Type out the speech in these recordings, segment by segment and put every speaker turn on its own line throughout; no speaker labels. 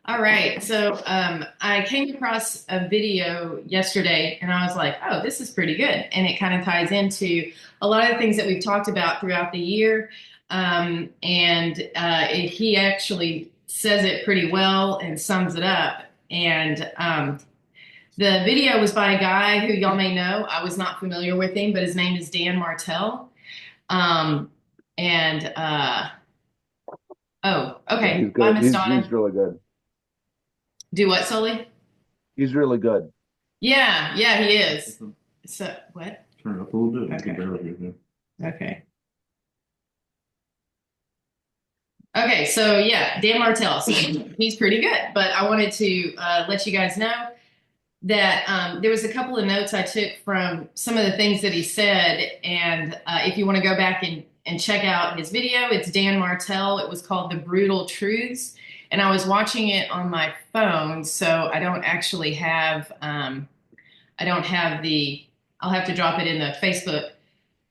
All right. So I came across a video yesterday and I was like, oh, this is pretty good. And it kind of ties into a lot of the things that we've talked about throughout the year. He actually says it pretty well and sums it up. The video was by a guy who y'all may know. I was not familiar with him, but his name is Dan Martell. Um, and Oh,
Yeah,
okay.
he's
Bye,
good.
Miss
He's
Donna.
really good.
Do what, Sully?
He's really good.
Yeah, yeah, he is. So what?
Turn it up a little bit.
Okay.
Barely hear you.
Okay. Okay, so yeah, Dan Martell. So he's pretty good. But I wanted to let you guys know that there was a couple of notes I took from some of the things that he said. And if you want to go back and check out his video, it's Dan Martell. It was called The Brutal Truths. And I was watching it on my phone, so I don't actually have I don't have I'll have to drop it in the Facebook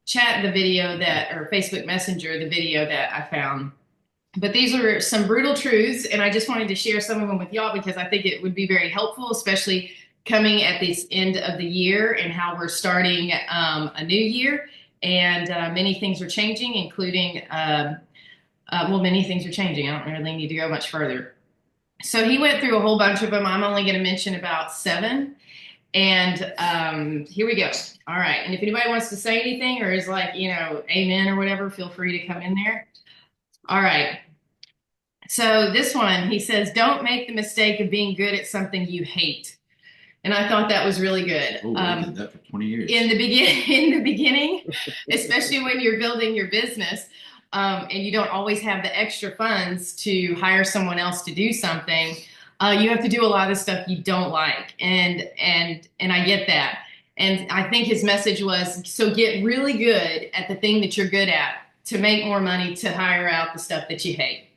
chat, the video that, or Facebook Messenger, the video that I found. But these are some brutal truths, and I just wanted to share some of them with y'all because I think it would be very helpful, especially coming at this end of the year and how we're starting a new year. And many things are changing, including, well, many things are changing. I don't really need to go much further. So he went through a whole bunch of them. I'm only going to mention about seven. And here we go. All right. And if anybody wants to say anything or is like, amen or whatever, feel free to come in there. All right. So this one, he says, don't make the mistake of being good at something you hate. And I thought that was really good.
Oh, I did that for 20 years.
In the beginning, especially when you're building your business, and you don't always have the extra funds to hire someone else to do something, you have to do a lot of stuff you don't like, and I get that. And I think his message was, so get really good at the thing that you're good at to make more money to hire out the stuff that you hate.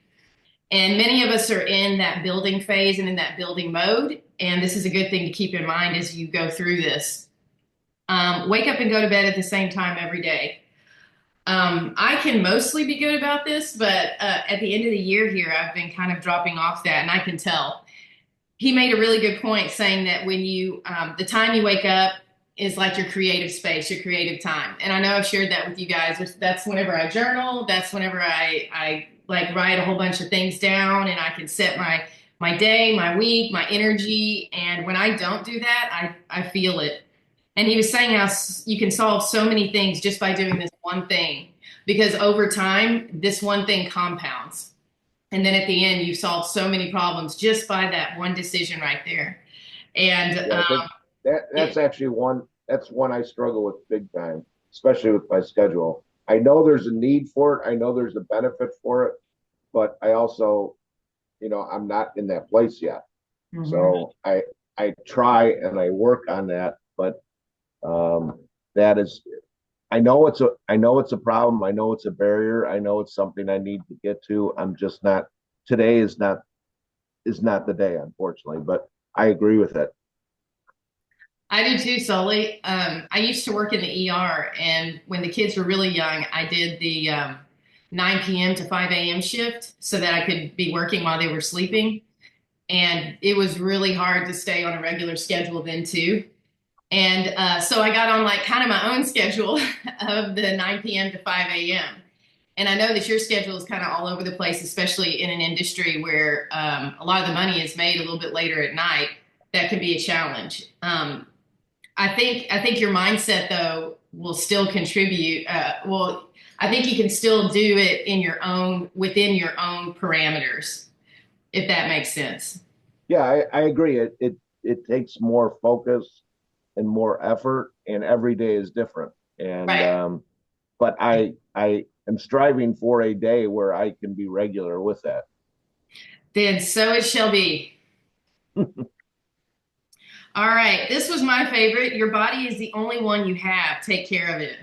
And many of us are in that building phase and in that building mode. And this is a good thing to keep in mind as you go through this. Wake up and go to bed at the same time every day. I can mostly be good about this, but at the end of the year here, I've been kind of dropping off that, and I can tell. He made a really good point saying that when the time you wake up is like your creative space, your creative time. And I know I've shared that with you guys. That's whenever I journal. That's whenever I like write a whole bunch of things down, and I can set my day, my week, my energy. And when I don't do that, I feel it. And he was saying how you can solve so many things just by doing this one thing, because over time, this one thing compounds. And then at the end, you solve so many problems just by that one decision right there. And
Yeah, I think that's actually one I struggle with big time, especially with my schedule. I know there's a need for it. I know there's a benefit for it, but I also, I'm not in that place yet.
Mhm.
So I try and I work on that, but that is I know it's a problem. I know it's a barrier. I know it's something I need to get to. I'm just not today is not the day, unfortunately, but I agree with it.
I do too, Sully. I used to work in the ER, and when the kids were really young, I did the 9 p.m. to 5 a.m. shift so that I could be working while they were sleeping. And it was really hard to stay on a regular schedule then, too. And so I got on like kind of my own schedule of the 9 p.m. to 5 a.m. And I know that your schedule is kind of all over the place, especially in an industry where a lot of the money is made a little bit later at night. That can be a challenge. I think your mindset though will still contribute. I think you can still do it within your own parameters, if that makes sense.
Yeah, I agree. It takes more focus and more effort, and every day is different. And
Right.
but I am striving for a day where I can be regular with that.
Then so it shall be. All right. This was my favorite. Your body is the only one you have. Take care of it.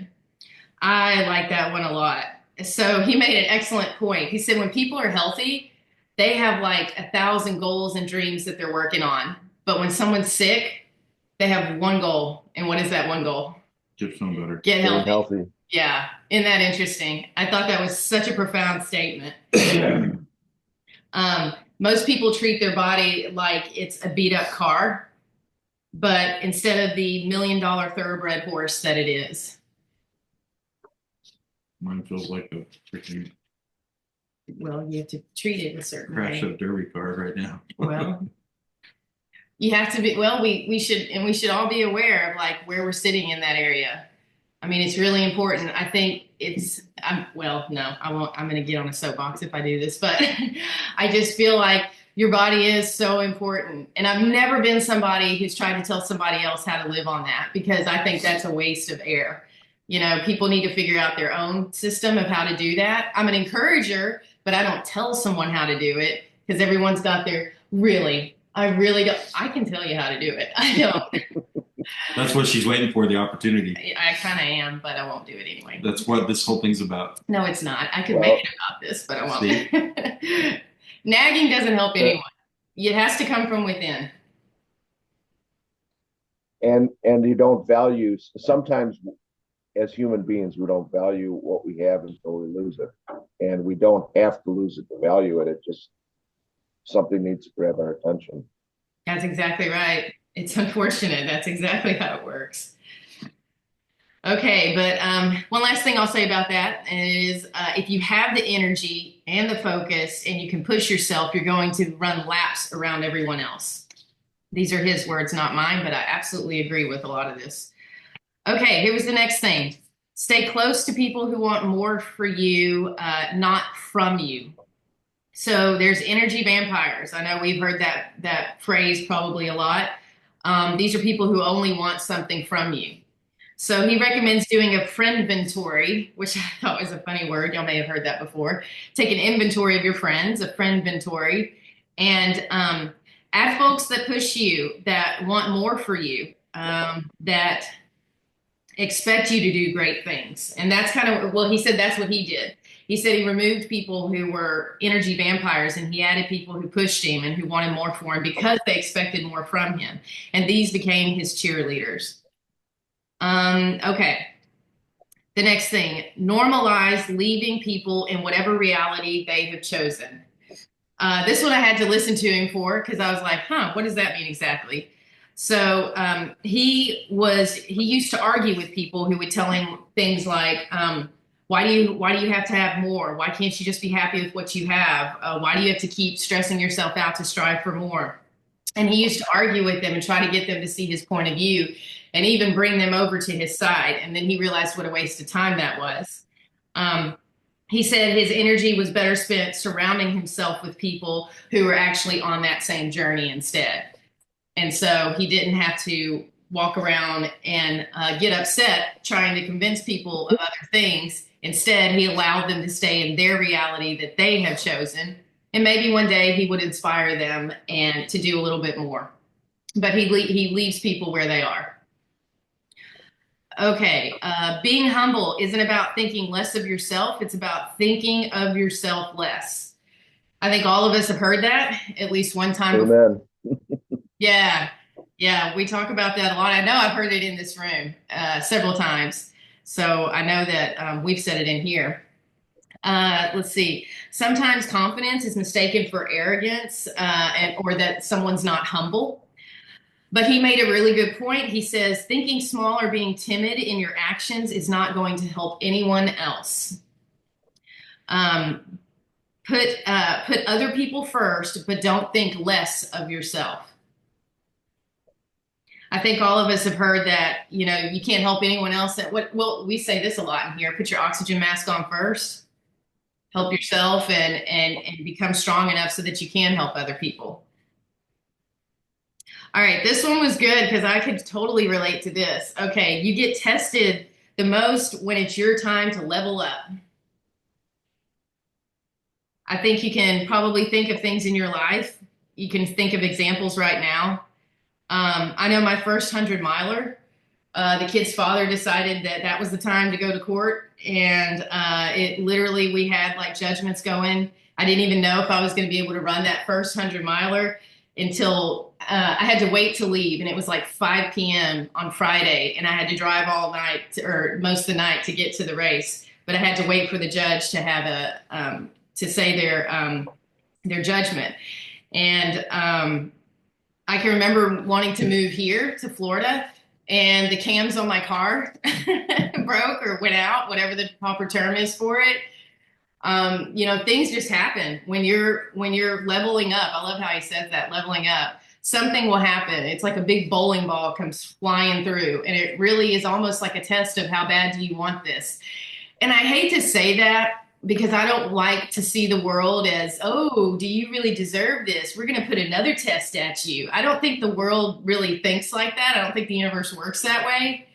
I like that one a lot. So he made an excellent point. He said when people are healthy, they have like 1,000 goals and dreams that they're working on. But when someone's sick, they have one goal. And what is that one goal?
Get some better.
Get
Getting
healthy.
healthy.
Yeah. Isn't that interesting? I thought that was such a profound statement. Um, Most people treat their body like it's a beat up car, but instead of the $1 million thoroughbred horse that it is.
Mine feels like a freaking
Well, you have to treat it a certain
crash
way.
of derby car right now.
Well, you have to be, well, we should, and we should all be aware of like where we're sitting in that area. I mean, it's really important. I think well, no, I won't, I'm going to get on a soapbox if I do this, but I just feel like your body is so important. And I've never been somebody who's tried to tell somebody else how to live on that, because I think that's a waste of air. You know, people need to figure out their own system of how to do that. I'm an encourager, but I don't tell someone how to do it, because everyone's got their I really don't. I can tell you how to do it. I don't.
That's what she's waiting for, the opportunity.
I kind of am, but I won't do it anyway.
That's what this whole thing's about.
No, it's not. I could
Well,
make it about this, but I won't. Nagging doesn't help anyone. It has to come from within.
and you don't value, sometimes as human beings, we don't value what we have until we lose it. And we don't have to lose it to value it. It just, something needs to grab our attention.
That's exactly right. It's unfortunate. That's exactly how it works. Okay, but one last thing I'll say about that is if you have the energy and the focus and you can push yourself, you're going to run laps around everyone else. These are his words, not mine, but I absolutely agree with a lot of this. Okay, here was the next thing. Stay close to people who want more for you, not from you. So there's energy vampires. I know we've heard that phrase probably a lot. These are people who only want something from you. So he recommends doing a friend inventory, which I thought was a funny word. Y'all may have heard that before. Take an inventory of your friends, a friend inventory, and add folks that push you, that want more for you, that expect you to do great things. And that's kind of, well, he said that's what he did. He said he removed people who were energy vampires and he added people who pushed him and who wanted more for him because they expected more from him. And these became his cheerleaders. Okay. The next thing, normalize leaving people in whatever reality they have chosen. This one I had to listen to him for because I was like, what does that mean exactly? So he used to argue with people who would tell him things like, why do you have to have more? Why can't you just be happy with what you have? Why do you have to keep stressing yourself out to strive for more? And he used to argue with them and try to get them to see his point of view and even bring them over to his side. And then he realized what a waste of time that was. He said his energy was better spent surrounding himself with people who were actually on that same journey instead. And so he didn't have to walk around and get upset trying to convince people of other things. Instead, he allowed them to stay in their reality that they have chosen. And maybe one day he would inspire them and to do a little bit more. But he leaves people where they are. Okay, being humble isn't about thinking less of yourself. It's about thinking of yourself less. I think all of us have heard that at least one time
Amen.
before. Yeah, we talk about that a lot. I know I've heard it in this room several times. So I know that we've said it in here. Let's see. Sometimes confidence is mistaken for arrogance or that someone's not humble. But he made a really good point. He says, thinking small or being timid in your actions is not going to help anyone else. Put other people first, but don't think less of yourself. I think all of us have heard that, you can't help anyone else. Well, we say this a lot in here. Put your oxygen mask on first. Help yourself and become strong enough so that you can help other people. All right, this one was good because I could totally relate to this. Okay, you get tested the most when it's your time to level up. I think you can probably think of things in your life. You can think of examples right now. I know my first 100-miler, the kid's father decided that was the time to go to court. And it literally, we had like judgments going. I didn't even know if I was going to be able to run that first 100-miler until I had to wait to leave. And it was like 5 p.m. on Friday. And I had to drive all night or most of the night to get to the race. But I had to wait for the judge to have to say their judgment. And I can remember wanting to move here to Florida, and the cams on my car broke or went out, whatever the proper term is for it. Things just happen when you're leveling up. I love how he says that, leveling up. Something will happen. It's like a big bowling ball comes flying through, and it really is almost like a test of how bad do you want this. And I hate to say that because I don't like to see the world as, oh, do you really deserve this? We're going to put another test at you. I don't think the world really thinks like that. I don't think the universe works that way.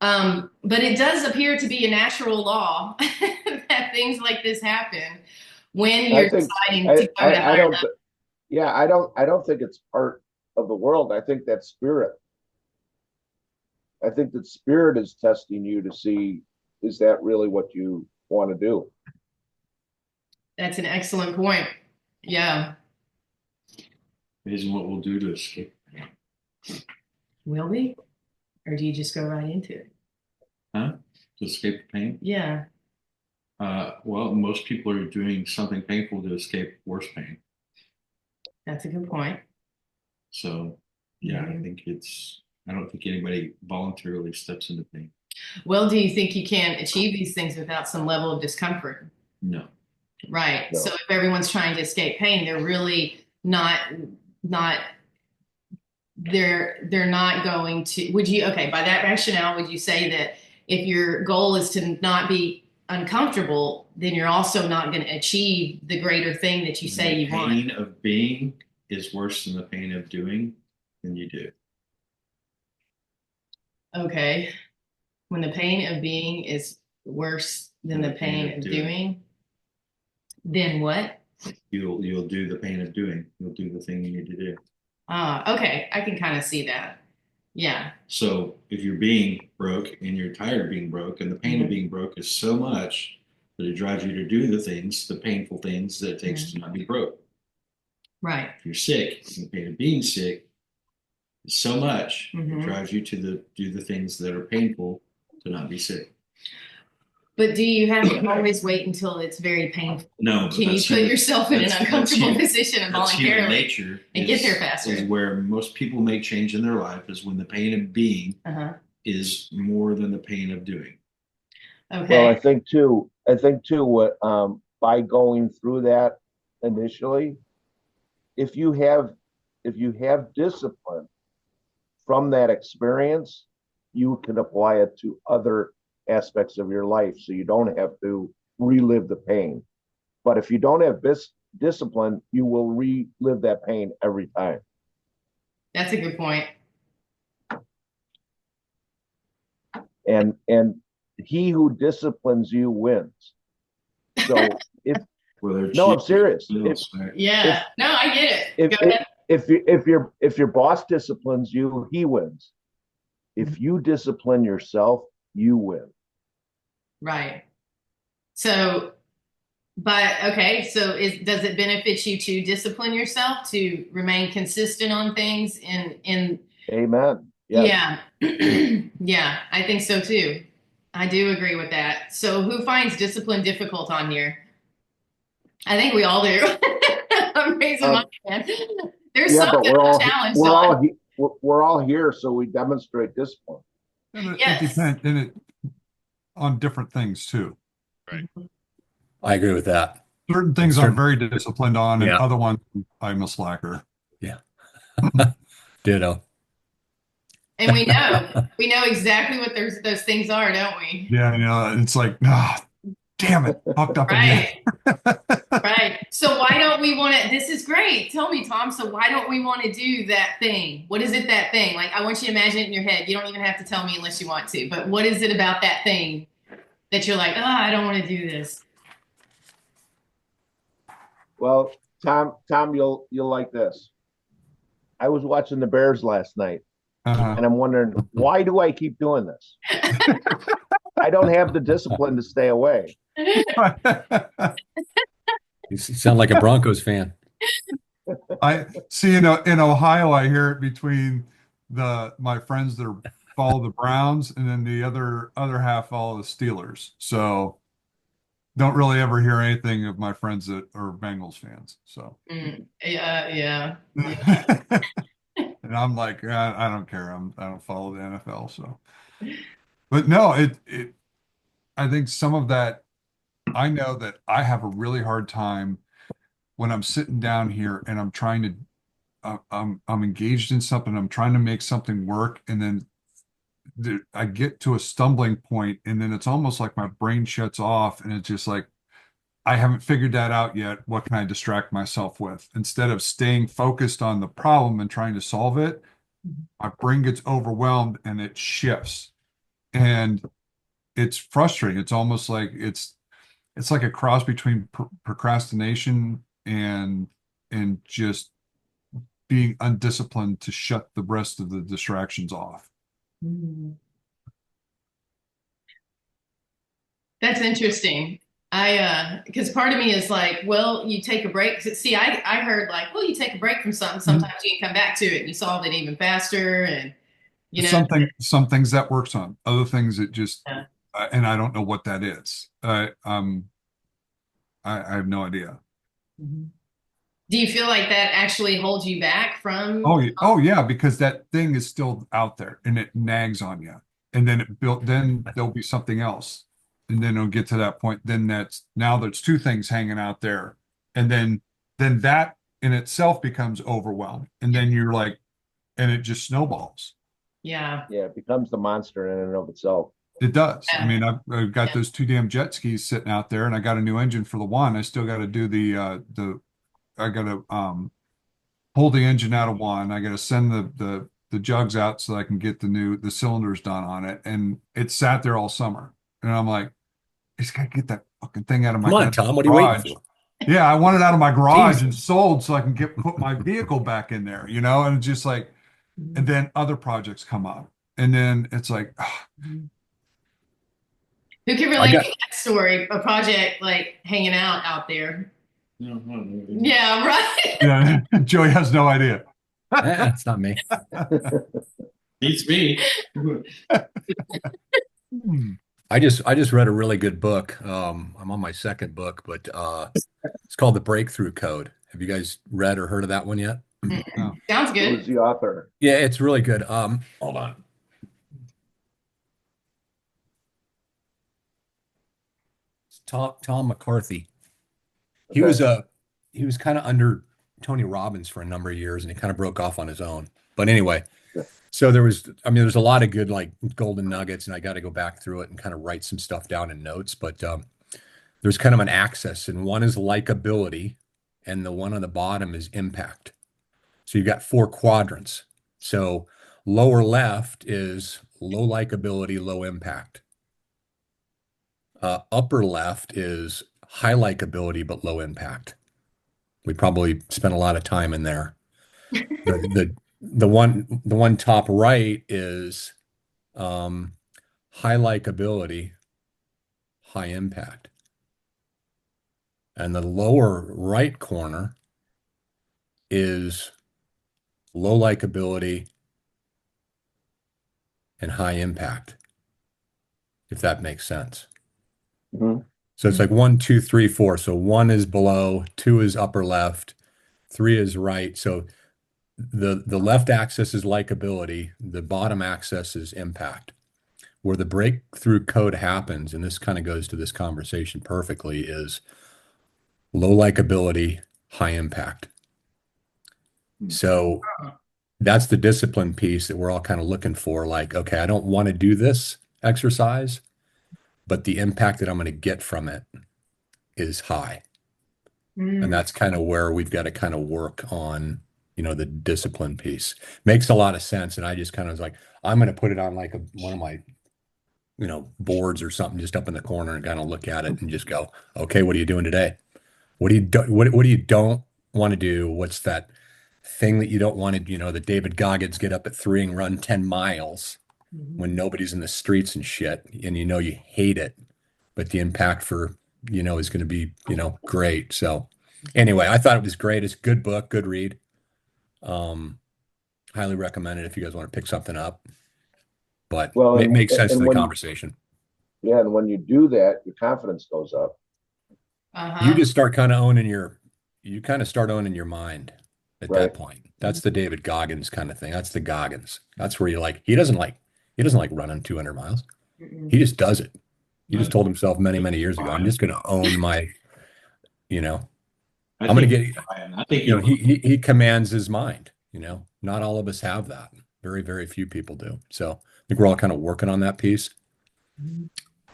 But it does appear to be a natural law that things like this happen when you're deciding to go to higher level.
Yeah, I don't think it's part of the world. I think that's spirit. I think that spirit is testing you to see, is that really what you want to do?
That's an excellent point. Yeah.
Amazing what we'll do to escape.
Will we? Or do you just go right into it?
Huh? To escape the pain?
Yeah.
Well, most people are doing something painful to escape worse pain.
That's a good point.
So, yeah, I don't think anybody voluntarily steps into pain.
Well, do you think you can achieve these things without some level of discomfort?
No.
Right.
No.
So if everyone's trying to escape pain, they're really not they're not going to, by that rationale, would you say that if your goal is to not be uncomfortable, then you're also not going to achieve the greater thing that you say you want?
The pain of being is worse than the pain of doing, then you do.
Okay. When the pain of being is worse than the pain of doing, then what?
You'll do the pain of doing. You'll do the thing you need to do.
Okay. I can kind of see that. Yeah.
So if you're being broke and you're tired of being broke, and the pain of being broke is so much that it drives you to do the painful things that it takes to not be broke.
Right.
If you're sick, and the pain of being sick is so much, it drives you to do the things that are painful to not be sick.
But do you have to always wait until it's very painful?
No.
Can you put yourself in an uncomfortable position and voluntarily
nature
and get there faster?
Is where most people make change in their life, is when the pain of being is more than the pain of doing.
Okay.
Well, I think too, what by going through that initially, if you have discipline from that experience, you can apply it to other aspects of your life, so you don't have to relive the pain. But if you don't have discipline, you will relive that pain every time.
That's a good point.
And he who disciplines you wins. So I'm serious.
I get it. Go ahead.
If your boss disciplines you, he wins. If you discipline yourself, you win.
Right. So, does it benefit you to discipline yourself to remain consistent on things in
Amen. Yes.
Yeah. Yeah, I think so too. I do agree with that. So who finds discipline difficult on here? I think we all do. I'm raising my hand. There's something challenge.
We're all here, so we demonstrate discipline.
And
Yes.
It depends on different things too.
Right. I agree with that.
Certain things I'm very disciplined on, and other ones I'm a slacker.
Yeah. Ditto.
And we know exactly what those things are, don't we?
Yeah, it's like, damn it, fucked up again.
Right. So why don't we want to? This is great. Tell me, Tom. So why don't we want to do that thing? What is it, that thing? Like, I want you to imagine it in your head. You don't even have to tell me unless you want to. But what is it about that thing that you're like, I don't want to do this?
Well, Tom, you'll like this. I was watching the Bears last night, and I'm wondering, why do I keep doing this? I don't have the discipline to stay away.
You sound like a Broncos fan.
I see in Ohio, I hear it between my friends that follow the Browns, and then the other half follow the Steelers. So don't really ever hear anything of my friends that are Bengals fans. So,
Yeah.
and I'm like, I don't care. I don't follow the NFL. So, but no, I think some of that, I know that I have a really hard time when I'm sitting down here and I'm trying to, I'm engaged in something. I'm trying to make something work. And then I get to a stumbling point and then it's almost like my brain shuts off and it's just like, I haven't figured that out yet. What can I distract myself with? Instead of staying focused on the problem and trying to solve it, my brain gets overwhelmed and it shifts. And it's frustrating. It's almost like it's like a cross between procrastination and just being undisciplined to shut the rest of the distractions off.
That's interesting. Because part of me is like, well, you take a break. See, I heard like, well, you take a break from something. Sometimes you can come back to it and you solve it even faster. And, you know,
Some things that works on, other things that just,
yeah.
and I don't know what that is. I have no idea.
Do you feel like that actually holds you back from?
Oh yeah, because that thing is still out there and it nags on you. And then then there'll be something else. And then it'll get to that point. Then now there's two things hanging out there. And then that in itself becomes overwhelming. And then you're like, and it just snowballs.
Yeah.
Yeah, it becomes the monster in and of itself.
It does. I
Yeah.
mean, I've got those two damn jet skis sitting out there and I got a new engine for the one. I still got to do I got to pull the engine out of one. I got to send the jugs out so I can get the cylinders done on it. And it sat there all summer. And I'm like, I just got to get that fucking thing out of my
Come on, Tom. What are you waiting
garage.
for?
Yeah, I want it out of my garage and
Jesus.
sold so I can put my vehicle back in there, And it's just like, and then other projects come up, and then it's like,
Who can
I
relate
got
to that story? A project like hanging out there.
No, no.
Yeah, right.
yeah, Joey has no idea.
it's not me.
Beats me.
I just read a really good book. I'm on my second book, but it's called The Breakthrough Code. Have you guys read or heard of that one yet?
No.
Sounds
Who's
good.
the author?
Yeah, it's really good. Hold on. It's Tom McCarthy. He
Okay.
he was kind of under Tony Robbins for a number of years, and he kind of broke off on his own. But anyway,
Yeah.
so there's a lot of good like golden nuggets, and I got to go back through it and kind of write some stuff down in notes. But there's kind of an axis, and one is likability, and the one on the bottom is impact. So you've got four quadrants. So lower left is low likability, low impact. Upper left is high likability but low impact. We probably spent a lot of time in there. The one top right is high likability, high impact. And the lower right corner is low likability and high impact, if that makes sense.
Mhm.
So it's like 1, 2, 3, 4. So 1 is below, 2 is upper left, 3 is right. So the left axis is likability, the bottom axis is impact. Where the breakthrough code happens, and this kind of goes to this conversation perfectly, is low likability, high impact. So that's the discipline piece that we're all kind of looking for. Like, okay, I don't want to do this exercise, but the impact that I'm going to get from it is high. And that's kind of where we've got to kind of work on, the discipline piece. Makes a lot of sense. And I just kind of was like, I'm going to put it on like one of my, boards or something just up in the corner and kind of look at it and just go, okay, what are you doing today? What do you don't want to do? What's that thing that you don't want to, the David Goggins get up at 3 and run 10 miles when nobody's in the streets and shit, and you hate it, but the impact for, is going to be, great. So anyway, I thought it was great. It's a good book, good read. Highly recommend it if you guys want to pick something up, but
Well,
it makes sense to
and
the
when
conversation.
yeah, and when you do that, your confidence goes up.
You
Uh-huh.
just start kind of owning you kind of start owning your mind at
Right.
that point. That's the David Goggins kind of thing. That's the Goggins. That's where he doesn't like running 200 miles.
Mm-mm.
He just does it. He just
But
told himself many, many years ago, I'm just going to own my, you know,
I
I'm going
think
to
he's
get,
trying. I think
you know,
he
he commands his mind, not all of us have that. Very, very few people do. So I think we're all kind of working on that piece.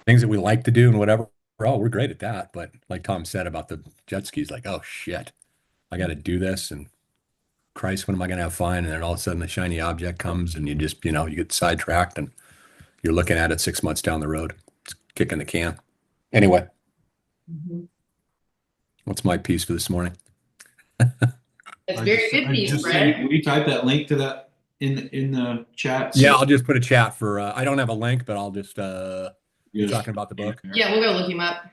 Things that we like to do and whatever. Oh, we're great at that. But like Tom said about the jet skis, like, oh shit, I got to do this. And Christ, when am I going to have fun? And then all of a sudden the shiny object comes and you get sidetracked and you're looking at it 6 months down the road. It's kicking the can. Anyway,
Mhm.
what's my piece for this morning?
That's
I
very
just,
good
I
piece,
just
Brett.
will you type that link to that in the chat?
Yeah,
So
I'll just put a chat for, I don't have a link, but I'll just, you're
just-
talking about the book.
Yeah, we'll go look him up.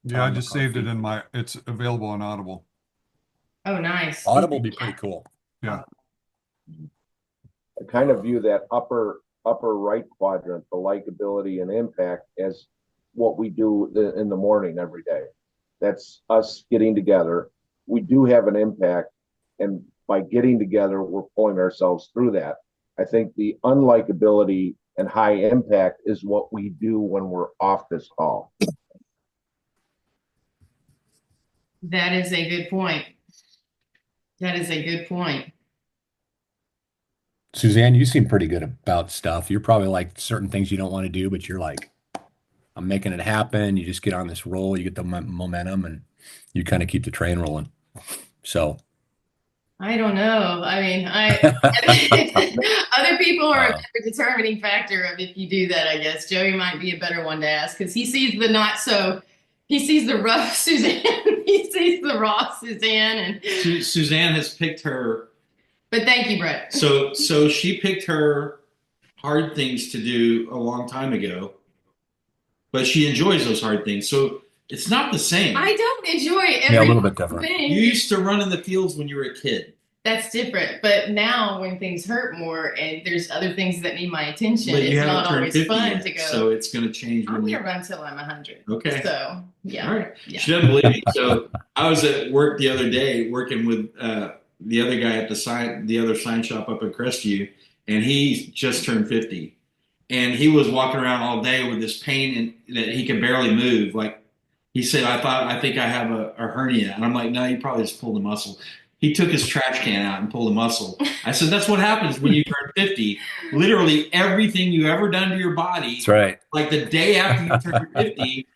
yeah, I just saved it it's available on Audible.
Oh, nice.
Audible will be pretty cool.
Yeah.
I kind of view that upper right quadrant, the likability and impact, as what we do in the morning every day. That's us getting together. We do have an impact, and by getting together, we're pulling ourselves through that. I think the unlikability and high impact is what we do when we're off this call.
That is a good point. That is a good point.
Suzanne, you seem pretty good about stuff. You're probably like certain things you don't want to do, but you're like, I'm making it happen. You just get on this roll, you get the momentum, and you kind of keep the train rolling. So,
I don't know. I mean, other people are a better determining factor of if you do that, I guess. Joey might be a better one to ask because he sees he sees the rough Suzanne, he sees the raw Suzanne, and
Suzanne has picked her.
but thank you, Brett.
So she picked her hard things to do a long time ago, but she enjoys those hard things. So it's not the same.
I don't enjoy
yeah, a
every
little bit different.
thing.
You used to run in the fields when you were a kid.
That's different. But now when things hurt more and there's other things that need my attention,
But you
it's
haven't
not
turned
always
50
fun
yet,
to go.
so it's going to change
I'm
when
gonna
you.
run till I'm 100.
Okay.
So yeah.
All right.
Yeah.
She doesn't believe me. So I was at work the other day working with the other guy at the other sign shop up in Crestview, and he just turned 50, and he was walking around all day with this pain that he could barely move. Like he said, I think I have a hernia, and I'm like, no, you probably just pulled a muscle. He took his trash can out and pulled a muscle. I said, that's what happens when you turn 50. Literally everything you ever done to your body,
That's right.
like the day after you turn 50,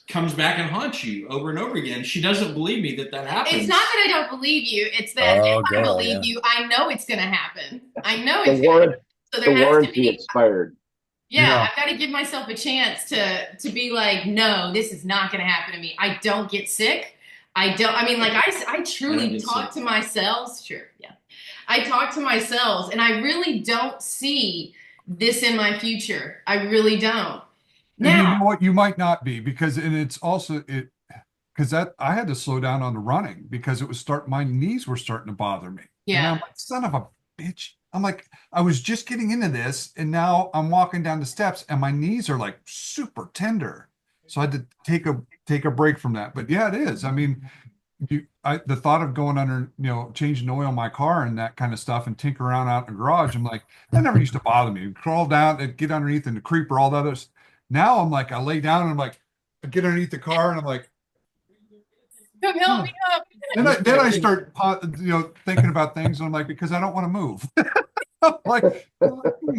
comes back and haunts you over and over again. She doesn't believe me that happens.
It's not that I don't believe you. It's that if I believe you, I know it's going to happen. I know it's going to happen. So there
The
has to
warranty
be.
expired.
Yeah, I've got to give myself a chance to be like, no, this is not going to happen to me. I don't get sick. I mean, like I truly talk to my cells. Sure. Yeah. I talk to my cells and I really don't see this in my future. I really don't.
And you know what? You might not be because that I had to slow down on the running because my knees were starting to bother me.
Yeah.
And I'm like, son of a bitch. I'm like, I was just getting into this and now I'm walking down the steps and my knees are like super tender. So I had to take a break from that. But yeah, it is. I mean, the thought of going under, changing the oil in my car and that kind of stuff and tinker around out in the garage, I'm like, that never used to bother me. Crawl down and get underneath and the creeper, all the others. Now I'm like, I lay down and I'm like, I get underneath the car and I'm like,
come help me up.
Then I start, thinking about things and I'm like, because I don't want to move. Like,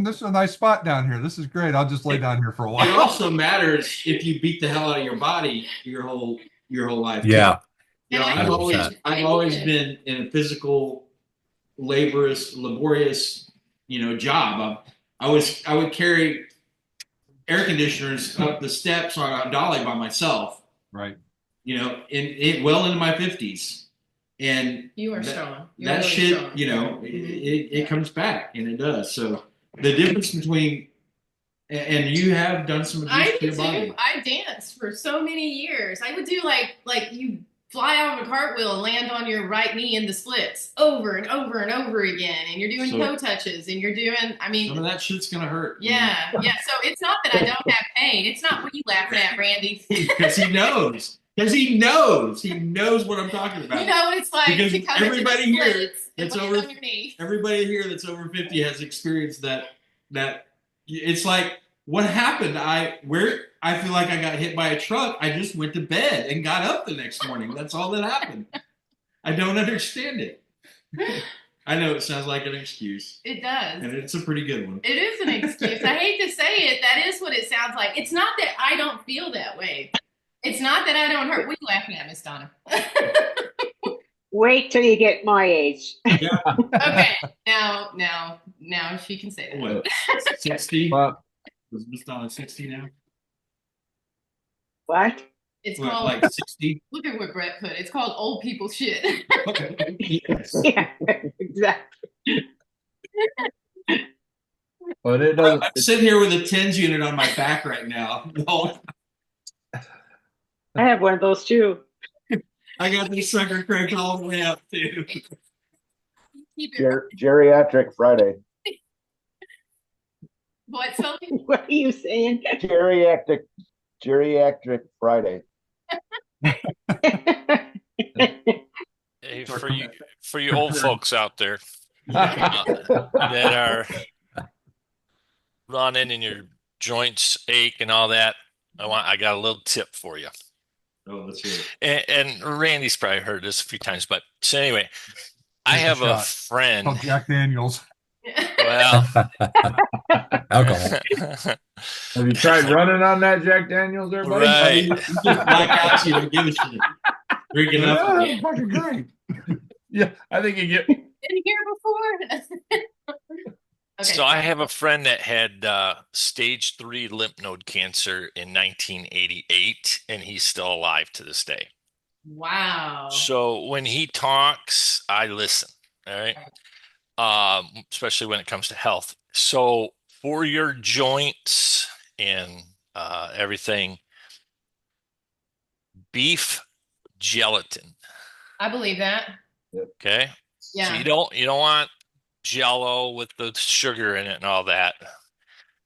this is a nice spot down here. This is great. I'll just lay down here for a while.
It also matters if you beat the hell out of your body your whole life.
Yeah.
I've always been in a physical, laborious, job. I would carry air conditioners up the steps on a dolly by myself.
Right.
Well into my 50s. And
you are strong. You're
that
really
shit,
strong.
it comes back, and it does. So the difference between, and you have done some abuse to your body.
I danced for so many years. I would do like you fly out of a cartwheel and land on your right knee in the splits over and over and over again, and you're doing toe touches, and you're doing. I mean,
some of that shit's gonna hurt.
Yeah. So it's not that I don't have pain. It's not what you laughing at, Randy.
Because he knows. Because he knows what I'm talking about.
You know what it's like
Because
to come into the splits and land on your knee.
everybody here that's over 50 has experienced that it's like, what happened? I feel like I got hit by a truck. I just went to bed and got up the next morning. That's all that happened. I don't understand it. I know it sounds like an excuse.
It does.
And it's a pretty good one.
It is an excuse. I hate to say it. That is what it sounds like. It's not that I don't feel that way. It's not that I don't hurt. What are you laughing at, Miss Donna?
Wait till you get my age.
Yeah.
Okay. Now she can say that.
What? 60?
Well,
Is Miss Donna 60 now?
What?
It's
What,
called,
like 60?
look at what Brett put. It's called old people shit.
Yes.
Yeah, exactly.
but it doesn't.
I'm sitting here with a TENS unit on my back right now.
I have one of those too.
I got this sucker cranked all the way up too.
Keep it.
Geriatric Friday.
What, Sully?
What are you saying?
Geriatric Friday.
Hey, for you old folks out there that are running and your joints ache and all that, I got a little tip for you.
Oh, that's right.
And Randy's probably heard this a few times, but so anyway, I
Take a
have a
shot.
friend.
Oh, Jack Daniels.
Well,
Alcohol.
Have you tried running on that Jack Daniels there, buddy?
right.
You just black out, you don't give a shit. Drinking
Yeah,
up.
that's fucking great.
Yeah, I think you get.
Been here before? Okay.
So I have a friend that had stage 3 lymph node cancer in 1988, and he's still alive to this day.
Wow.
So when he talks, I listen. All right. Especially when it comes to health. So for your joints and everything, beef gelatin.
I believe that.
Okay.
Yeah.
So you don't want Jello with the sugar in it and all that.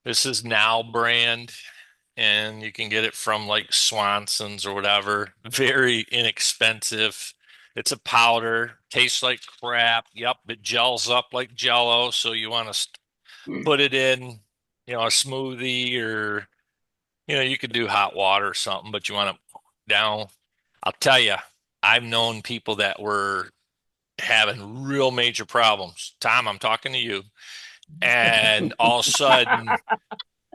This is Now brand, and you can get it from like Swanson's or whatever. Very inexpensive. It's a powder, tastes like crap. Yep, it gels up like Jello. So you want to put it in, a smoothie, or you could do hot water or something, but you want to down. I'll tell you, I've known people that were having real major problems. Tom, I'm talking to you. And all of a sudden,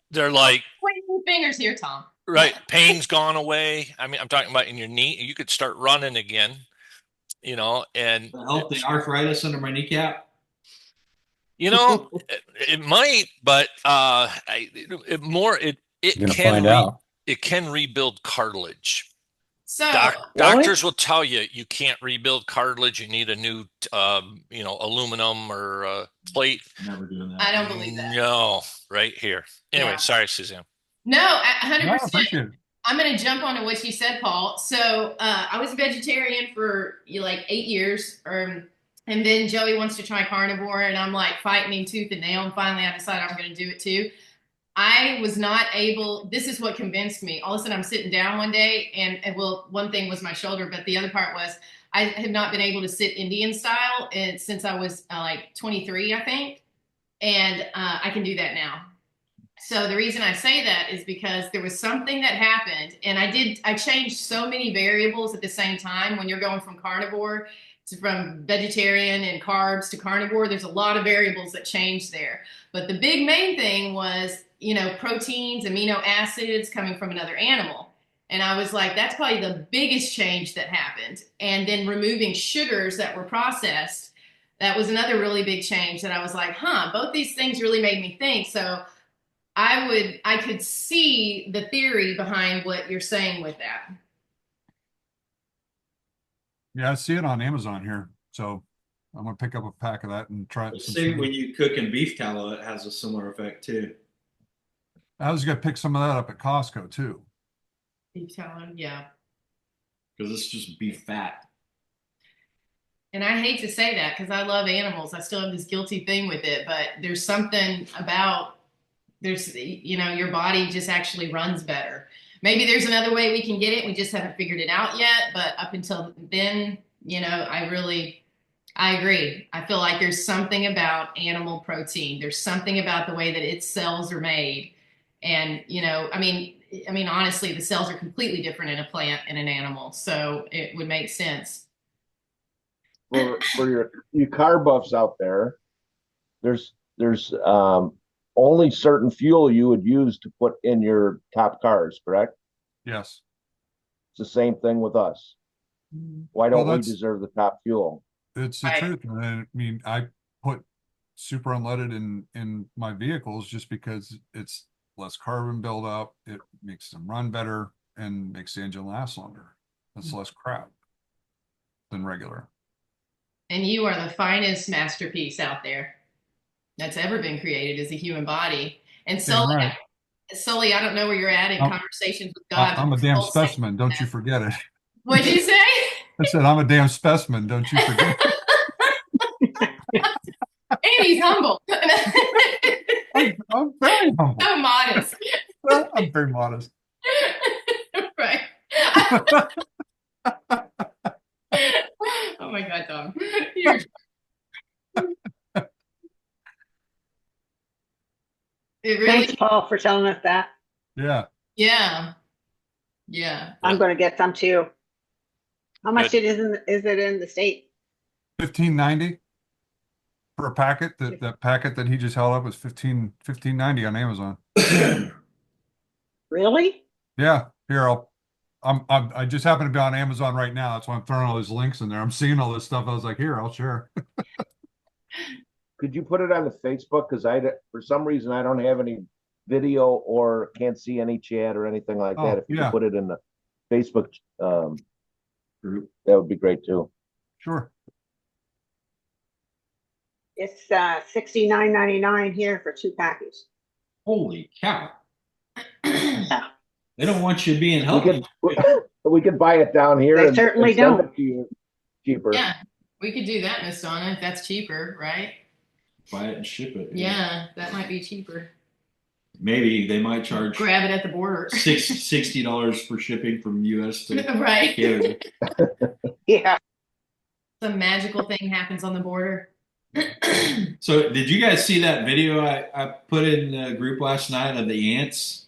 they're like,
Pointing your fingers here, Tom.
right, pain's gone away. I mean, I'm talking about in your knee. You could start running again, and
Help the arthritis under my kneecap.
it might, but
You're gonna find out.
it can rebuild cartilage.
So
Doctors will tell you can't rebuild cartilage. You need a new, aluminum or plate.
Never doing that.
I don't believe that.
No, right here. Anyway,
Yeah.
Sorry, Suzanne.
No, 100%.
No, I appreciate it.
I'm going to jump onto what you said, Paul. So I was a vegetarian for like 8 years. And then Joey wants to try carnivore, and I'm like fighting him tooth and nail. And finally, I decided I'm going to do it too. I was not able, this is what convinced me. All of a sudden, I'm sitting down one day, and well, one thing was my shoulder, but the other part was I had not been able to sit Indian style since I was like 23, I think. And I can do that now. So the reason I say that is because there was something that happened, and I changed so many variables at the same time. When you're going from carnivore from vegetarian and carbs to carnivore, there's a lot of variables that change there. But the big main thing was, proteins, amino acids coming from another animal. And I was like, that's probably the biggest change that happened. And then removing sugars that were processed, that was another really big change that I was like, both these things really made me think. So I could see the theory behind what you're saying with that.
Yeah, I see it on Amazon here. So I'm gonna pick up a pack of that and try it.
See, when you cook in beef tallow, it has a similar effect too.
I was gonna pick some of that up at Costco too.
Beef tallow, yeah.
Because it's just beef fat.
And I hate to say that because I love animals. I still have this guilty thing with it, but there's something about your body just actually runs better. maybe there's another way we can get it. We just haven't figured it out yet. But up until then, I agree. I feel like there's something about animal protein. There's something about the way that its cells are made. And, honestly, the cells are completely different in a plant and an animal. So it would make sense.
For your car buffs out there, there's only certain fuel you would use to put in your top cars, correct?
Yes.
It's the same thing with us. Why
Well,
don't we deserve the top fuel?
It's the
Right.
truth. And I mean, I put super unleaded in my vehicles just because it's less carbon buildup. It makes them run better and makes the engine last longer. It's less crap than regular.
And you are the finest masterpiece out there that's ever been created as a human body. And
Damn right.
Sully, I don't know where you're at in
I'm-
conversations with God.
I'm a
but
damn
Sully's saying
specimen. Don't you
that.
forget it.
What'd you say?
I said, I'm a damn specimen. Don't you forget it.
And he's humble.
I'm very humble.
So modest.
I'm very modest.
Right. Oh my God, Tom. You're... It really,
Thanks, Paul, for telling us that.
Yeah.
yeah. Yeah.
I'm going to get some too. How much
Good.
is it in the state?
$15.90 for a packet. That packet that he just held up was $15.90 on Amazon.
Really?
Yeah. Here, I just happen to be on Amazon right now. That's why I'm throwing all these links in there. I'm seeing all this stuff. I was like, here, I'll share.
Could you put it on the Facebook? Because for some reason, I don't have any video or can't see any chat or anything like that. If you
yeah.
could put it in the Facebook group, that would be great too.
Sure.
It's $69.99 here for 2 packages.
Holy cow!
Yeah.
They don't want you being
We
healthy.
could buy it down here.
They
and
certainly
send
don't.
it to you cheaper.
Yeah. We could do that, Miss Donna, if that's cheaper, right?
Buy it and ship it.
Yeah, that might be cheaper.
Maybe they might charge
Grab it at the border.
$60 for shipping from US to
Right.
Canada.
Yeah.
Some magical thing happens on the border.
So, did you guys see that video I put in the group last night of the ants?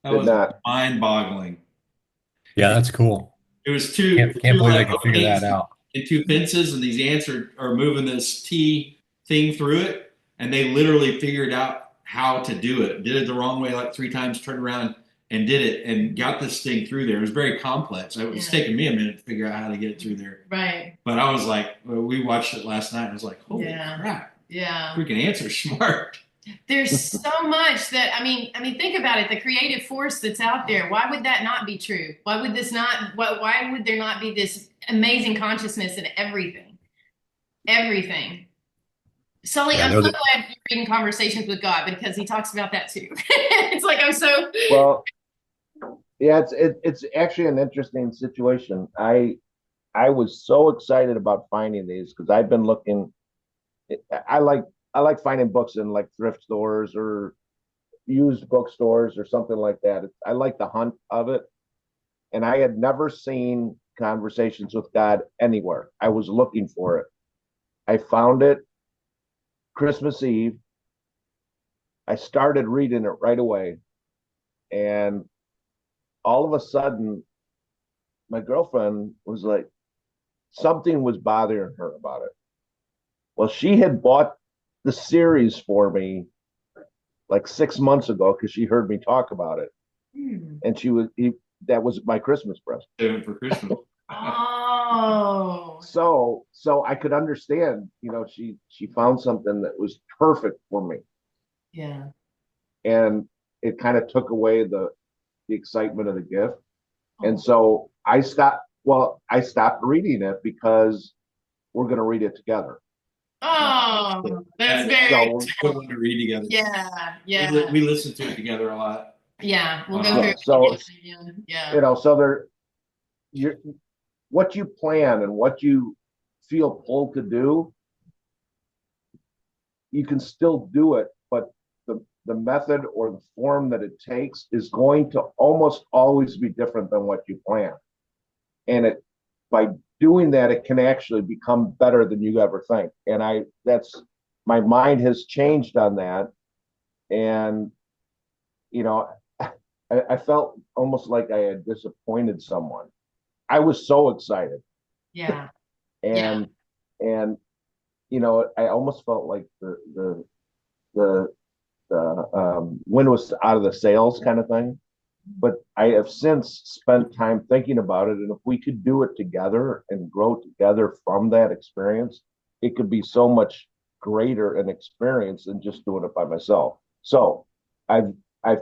That
Did
was
not.
mind-boggling.
Yeah, that's cool.
It was two.
Can't believe they can figure that out.
And 2 fences, and these ants are moving this T thing through it, and they literally figured out how to do it. Did it the wrong way like 3 times, turned around and did it, and got this thing through there. It was very complex. It was taking me a minute to figure out how to get it through there.
Right.
But I was like, we watched it last night, and I was like, holy crap.
Yeah.
Freaking ants are smart.
There's so much that I mean, think about it. The creative force that's out there. Why would that not be true? Why would this not? Why would there not be this amazing consciousness in everything? Everything. Sully,
Yeah,
I'm so glad you're reading Conversations with God because he talks about that too. It's like I'm so
well. Yeah, it's actually an interesting situation. I was so excited about finding these because I've been looking. I like finding books in like thrift stores or used bookstores or something like that. I like the hunt of it, and I had never seen Conversations with God anywhere. I was looking for it. I found it Christmas Eve. I started reading it right away, and all of a sudden, my girlfriend was like, something was bothering her about it. Well, she had bought the series for me like 6 months ago because she heard me talk about it, and that was my Christmas present
For Christmas.
Oh.
So I could understand, she found something that was perfect for me.
Yeah.
And it kind of took away the excitement of the gift. And so I stopped reading it because we're going to read it together.
Oh, that's very
good one to read together.
Yeah.
We listen to it together a lot.
Yeah, we'll go through it.
So
yeah.
So what you plan and what you feel pulled to do, you can still do it, but the method or the form that it takes is going to almost always be different than what you plan. And it, by doing that, it can actually become better than you ever think. And that's, my mind has changed on that. And, I felt almost like I had disappointed someone. I was so excited.
Yeah.
And, and, I almost felt like the wind was out of the sails kind of thing. But I have since spent time thinking about it. And if we could do it together and grow together from that experience, it could be so much greater an experience than just doing it by myself. So I've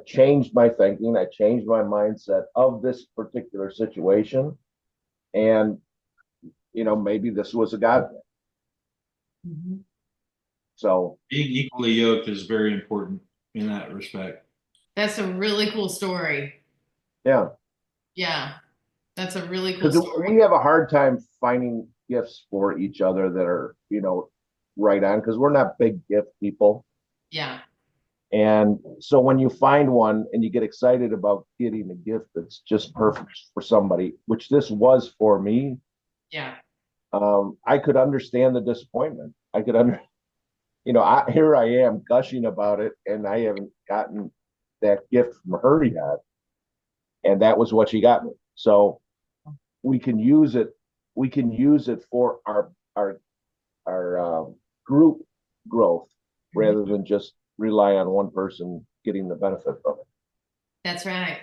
changed my thinking. I changed my mindset of this particular situation. And, maybe this was a God thing.
Mm-hmm.
So
being equally yoked is very important in that respect.
That's a really cool story.
yeah,
Yeah. That's a really cool
because
story.
we have a hard time finding gifts for each other that are, right on, because we're not big gift people.
Yeah.
And so when you find one and you get excited about getting a gift that's just perfect for somebody, which this was for me,
Yeah.
I could understand the disappointment. I could here I am gushing about it, and I haven't gotten that gift from her yet, and that was what she got me. So we can use it. We can use it for our group growth rather than just rely on one person getting the benefit from it.
That's right.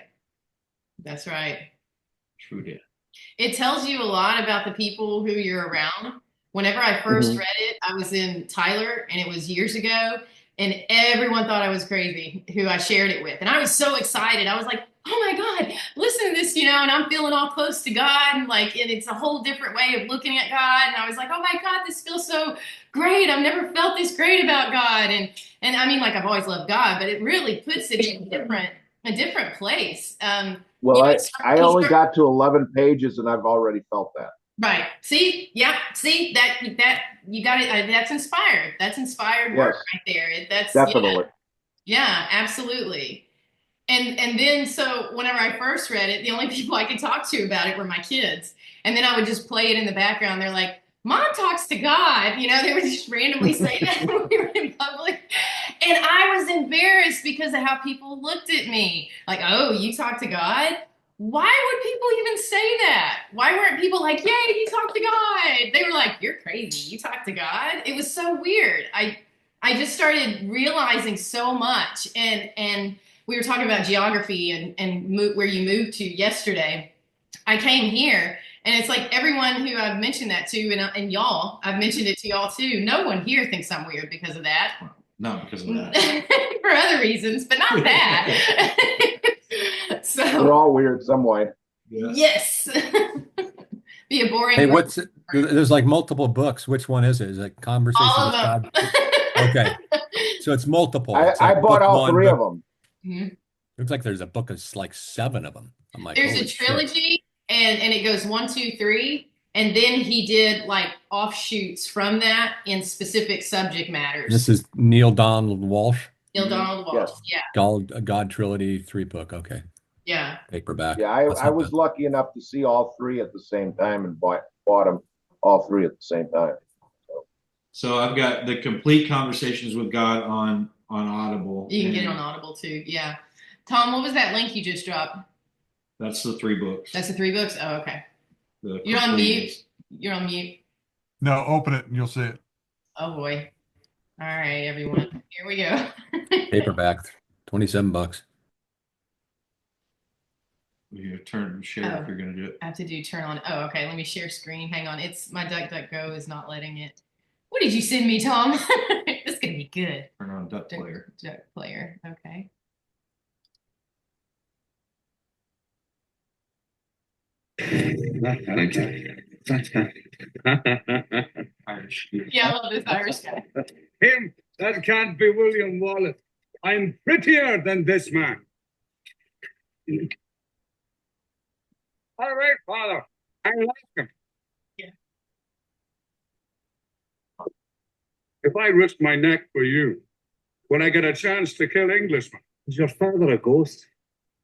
That's right.
True. Yeah.
It tells you a lot about the people who you're around. Whenever I first read it, I was in Tyler, and it was years ago, and everyone thought I was crazy who I shared it with. And I was so excited. I was like, oh my God, listen to this, and I'm feeling all close to God, and and it's a whole different way of looking at God. And I was like, oh my God, this feels so great. I've never felt this great about God. And I mean, like, I've always loved God, but it really puts it in a different place.
Well, I only got to 11 pages and I've already felt that.
Right. See, yeah. See that you got it. That's inspired. That's inspired work right there. That's
definitely.
Yeah, absolutely. And then so whenever I first read it, the only people I could talk to about it were my kids, and then I would just play it in the background. They're like, "Mom talks to God," they would just randomly say that when we were in public, and I was embarrassed because of how people looked at me. Like, "Oh, you talk to God." Why would people even say that? Why weren't people like, yay, you talk to God? They were like, you're crazy. You talk to God? It was so weird. I just started realizing so much. And we were talking about geography and where you moved to yesterday. I came here, and it's like everyone who I've mentioned that to, and y'all, I've mentioned it to y'all too. No one here thinks I'm weird because of that.
Not because of that.
For other reasons, but not that. So
we're all weird some way.
Yeah.
Yes. Be a boring.
Hey, there's like multiple books. Which one is it? Is it Conversations
all
with
of them.
God? Okay. So it's multiple. It's
I
like
bought all
one,
three of them.
Mm-hmm.
Looks like there's a book of like 7 of them. I'm like,
there's a
holy
trilogy, and it goes 1, 2, 3. And then he did like offshoots from that in specific subject matters.
This is Neil Donald Walsh.
Neil Donald Walsh.
Yes.
Yeah.
God Trilogy 3-book. Okay.
Yeah.
Paperback.
Yeah, I was lucky enough to see all 3 at the same time and bought them all 3 at the same time.
So I've got the complete Conversations with God on Audible.
You can get it on Audible too. Yeah. Tom, what was that link you just dropped?
That's the 3 books.
That's the 3 books? Oh, okay.
The
You're on mute.
complete.
You're on mute.
No, open it and you'll see it.
Oh boy. All right, everyone. Here we go.
Paperback, $27.
You turn share if you're going to do it.
I have to do turn on. Oh, okay. Let me share screen. Hang on. It's my DuckDuckGo is not letting it. What did you send me, Tom? This is gonna be good.
Turn on Duck Player.
Duck Player. Okay.
Irish.
Yeah, I love this Irish guy.
Him, that can't be William Wallace. I'm prettier than this man. All right, Father. I like him.
Yeah.
If I risk my neck for you, when I get a chance to kill Englishmen.
Is your father a ghost?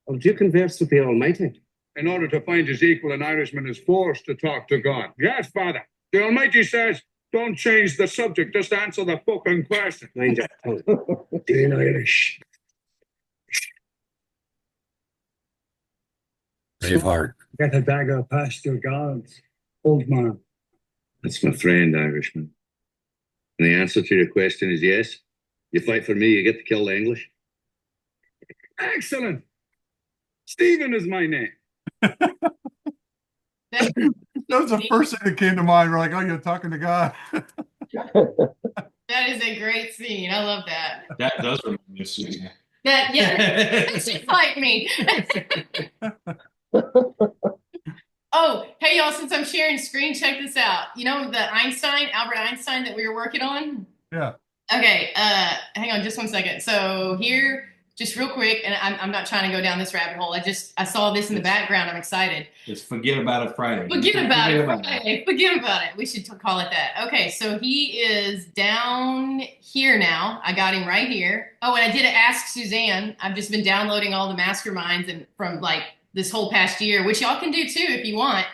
Or do you converse with the Almighty?
In order to find his equal, an Irishman is forced to talk to God. Yes, Father. The Almighty says, don't change the subject, just answer the fucking question.
Mind your tongue. Being Irish.
Braveheart.
Get a dagger past your guards, old man.
That's my friend, Irishman. And the answer to your question is yes. You fight for me, you get to kill the English.
Excellent. Stephen is my name.
That was the first thing that came to mind. We're like, oh, you're talking to God.
That is a great scene. I love that.
That does remind me of Susan.
That, yeah, she's like me. Oh, hey y'all, since I'm sharing screen, check this out. You know the Albert Einstein that we were working on?
Yeah.
Okay, hang on just one second. So here, just real quick, and I'm not trying to go down this rabbit hole. I saw this in the background. I'm excited.
Just forget about it Friday.
Forget about it Friday. Forget about it. We should call it that. Okay, so he is down here now. I got him right here. Oh, and I did Ask Suzanne. I've just been downloading all the masterminds and from like this whole past year, which y'all can do too if you want,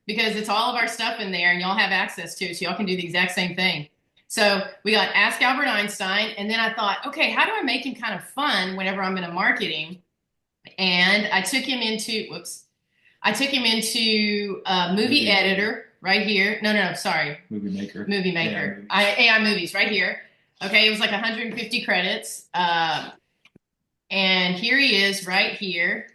because it's all of our stuff in there and y'all have access to it. So y'all can do the exact same thing. So we got Ask Albert Einstein, and then I thought, okay, how do I make him kind of fun whenever I'm going to market him? And I took him into, movie editor right here. No, sorry.
Movie maker.
Yeah, AI movies right here. Okay, it was like 150 credits. And here he is right here.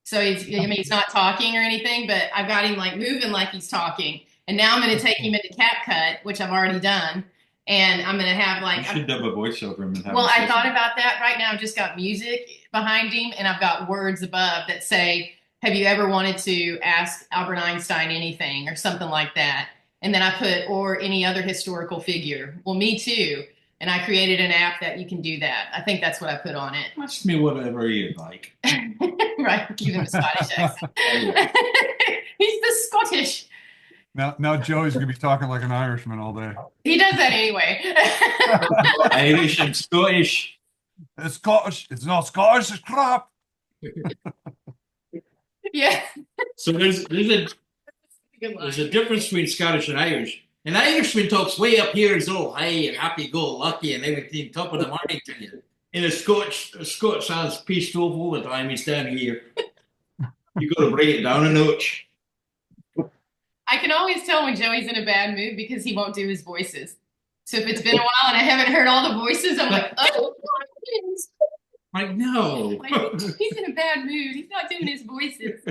So he's not talking or anything, but I've got him like moving like he's talking. And now I'm going to take him into CapCut, which I've already done. And I'm going to have like.
You should dub a voiceover him.
Well, I thought about that. Right now I've just got music behind him and I've got words above that say, have you ever wanted to ask Albert Einstein anything or something like that? And then I put, or any other historical figure. Well, me too. And I created an app that you can do that. I think that's what I put on it.
Ask me whatever you'd like.
Right, give him a Scottish accent. He's the Scottish.
Now Joey's gonna be talking like an Irishman all day.
He does that anyway.
Irish and Scottish.
It's Scottish. It's not Scottish. It's crap.
Yeah.
So there's a difference between Scottish and Irish. An Irishman talks way up here as all high and happy-go-lucky and everything, top of the morning to you. And a Scotch sounds pissed off all the time. He's down here. You got to bring it down a notch.
I can always tell when Joey's in a bad mood because he won't do his voices. So if it's been a while and I haven't heard all the voices, I'm like, oh,
like, no.
Like, he's in a bad mood. He's not doing his voices.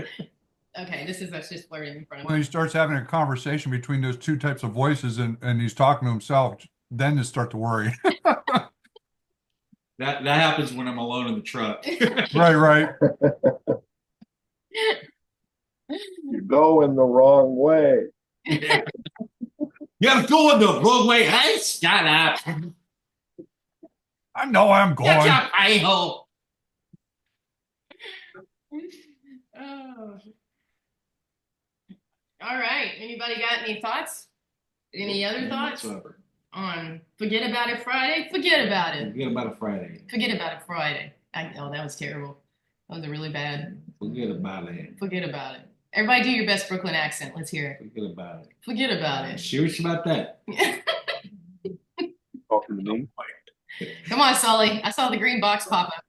Okay, that's just flirting in front of me.
When he starts having a conversation between those two types of voices and he's talking to himself, then you start to worry.
That happens when I'm alone in the truck.
Right.
You're going the wrong way.
You're going the wrong way. Hey, shut up.
I know I'm going.
Get your a-hole.
Oh. All right. Anybody got any thoughts? Any other thoughts on Forget About It Friday? Forget about it.
Forget about it Friday.
Forget about it Friday. Oh, that was terrible. That was a really bad.
Forget about it.
Forget about it. Everybody do your best Brooklyn accent. Let's hear it.
Forget about it.
Forget about it.
Serious about that?
Talking to me?
Come on, Sully. I saw the green box pop up.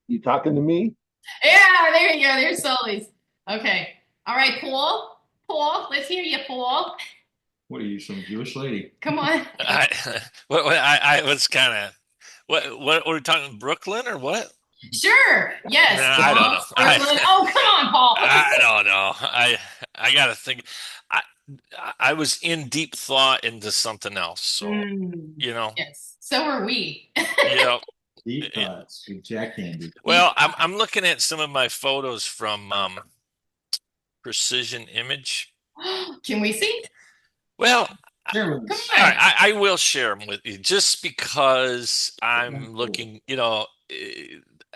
You talking to me?
Yeah, there you go. There's Sully's. Okay. All right, Paul. Paul, let's hear you, Paul.
What are you, some Jewish lady?
Come on.
I was kind of, what were we talking, Brooklyn or what?
Sure. Yes.
No, I don't know.
Brooklyn. Oh, come on, Paul.
I don't know. I got to think. I was in deep thought into something else. So, you know.
Yes. So are we.
You know.
Deep thoughts. Jack Candy.
Well, I'm looking at some of my photos from Precision Image.
Can we see?
Well,
come on.
I will share them with you just because I'm looking, you know,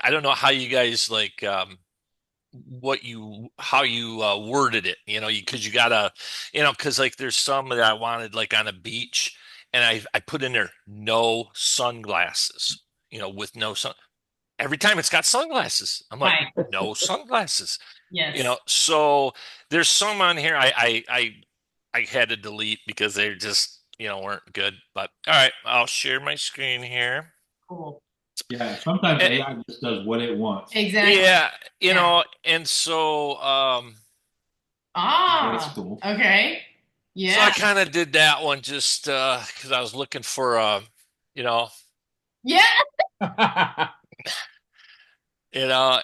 I don't know how you guys like how you worded it, you know, because you gotta, you know, because like there's some that I wanted like on a beach, and I put in there no sunglasses, with no sun. Every time it's got sunglasses. I'm like,
Right.
no sunglasses.
Yes.
So there's some on here I had to delete because they just, weren't good. But all right, I'll share my screen here.
Cool.
Yeah, sometimes AI just does what it wants.
Exactly.
Yeah,
Yeah.
and so
That's cool.
Okay.
so
Yeah.
I kind of did that one just because I was looking for
Yeah.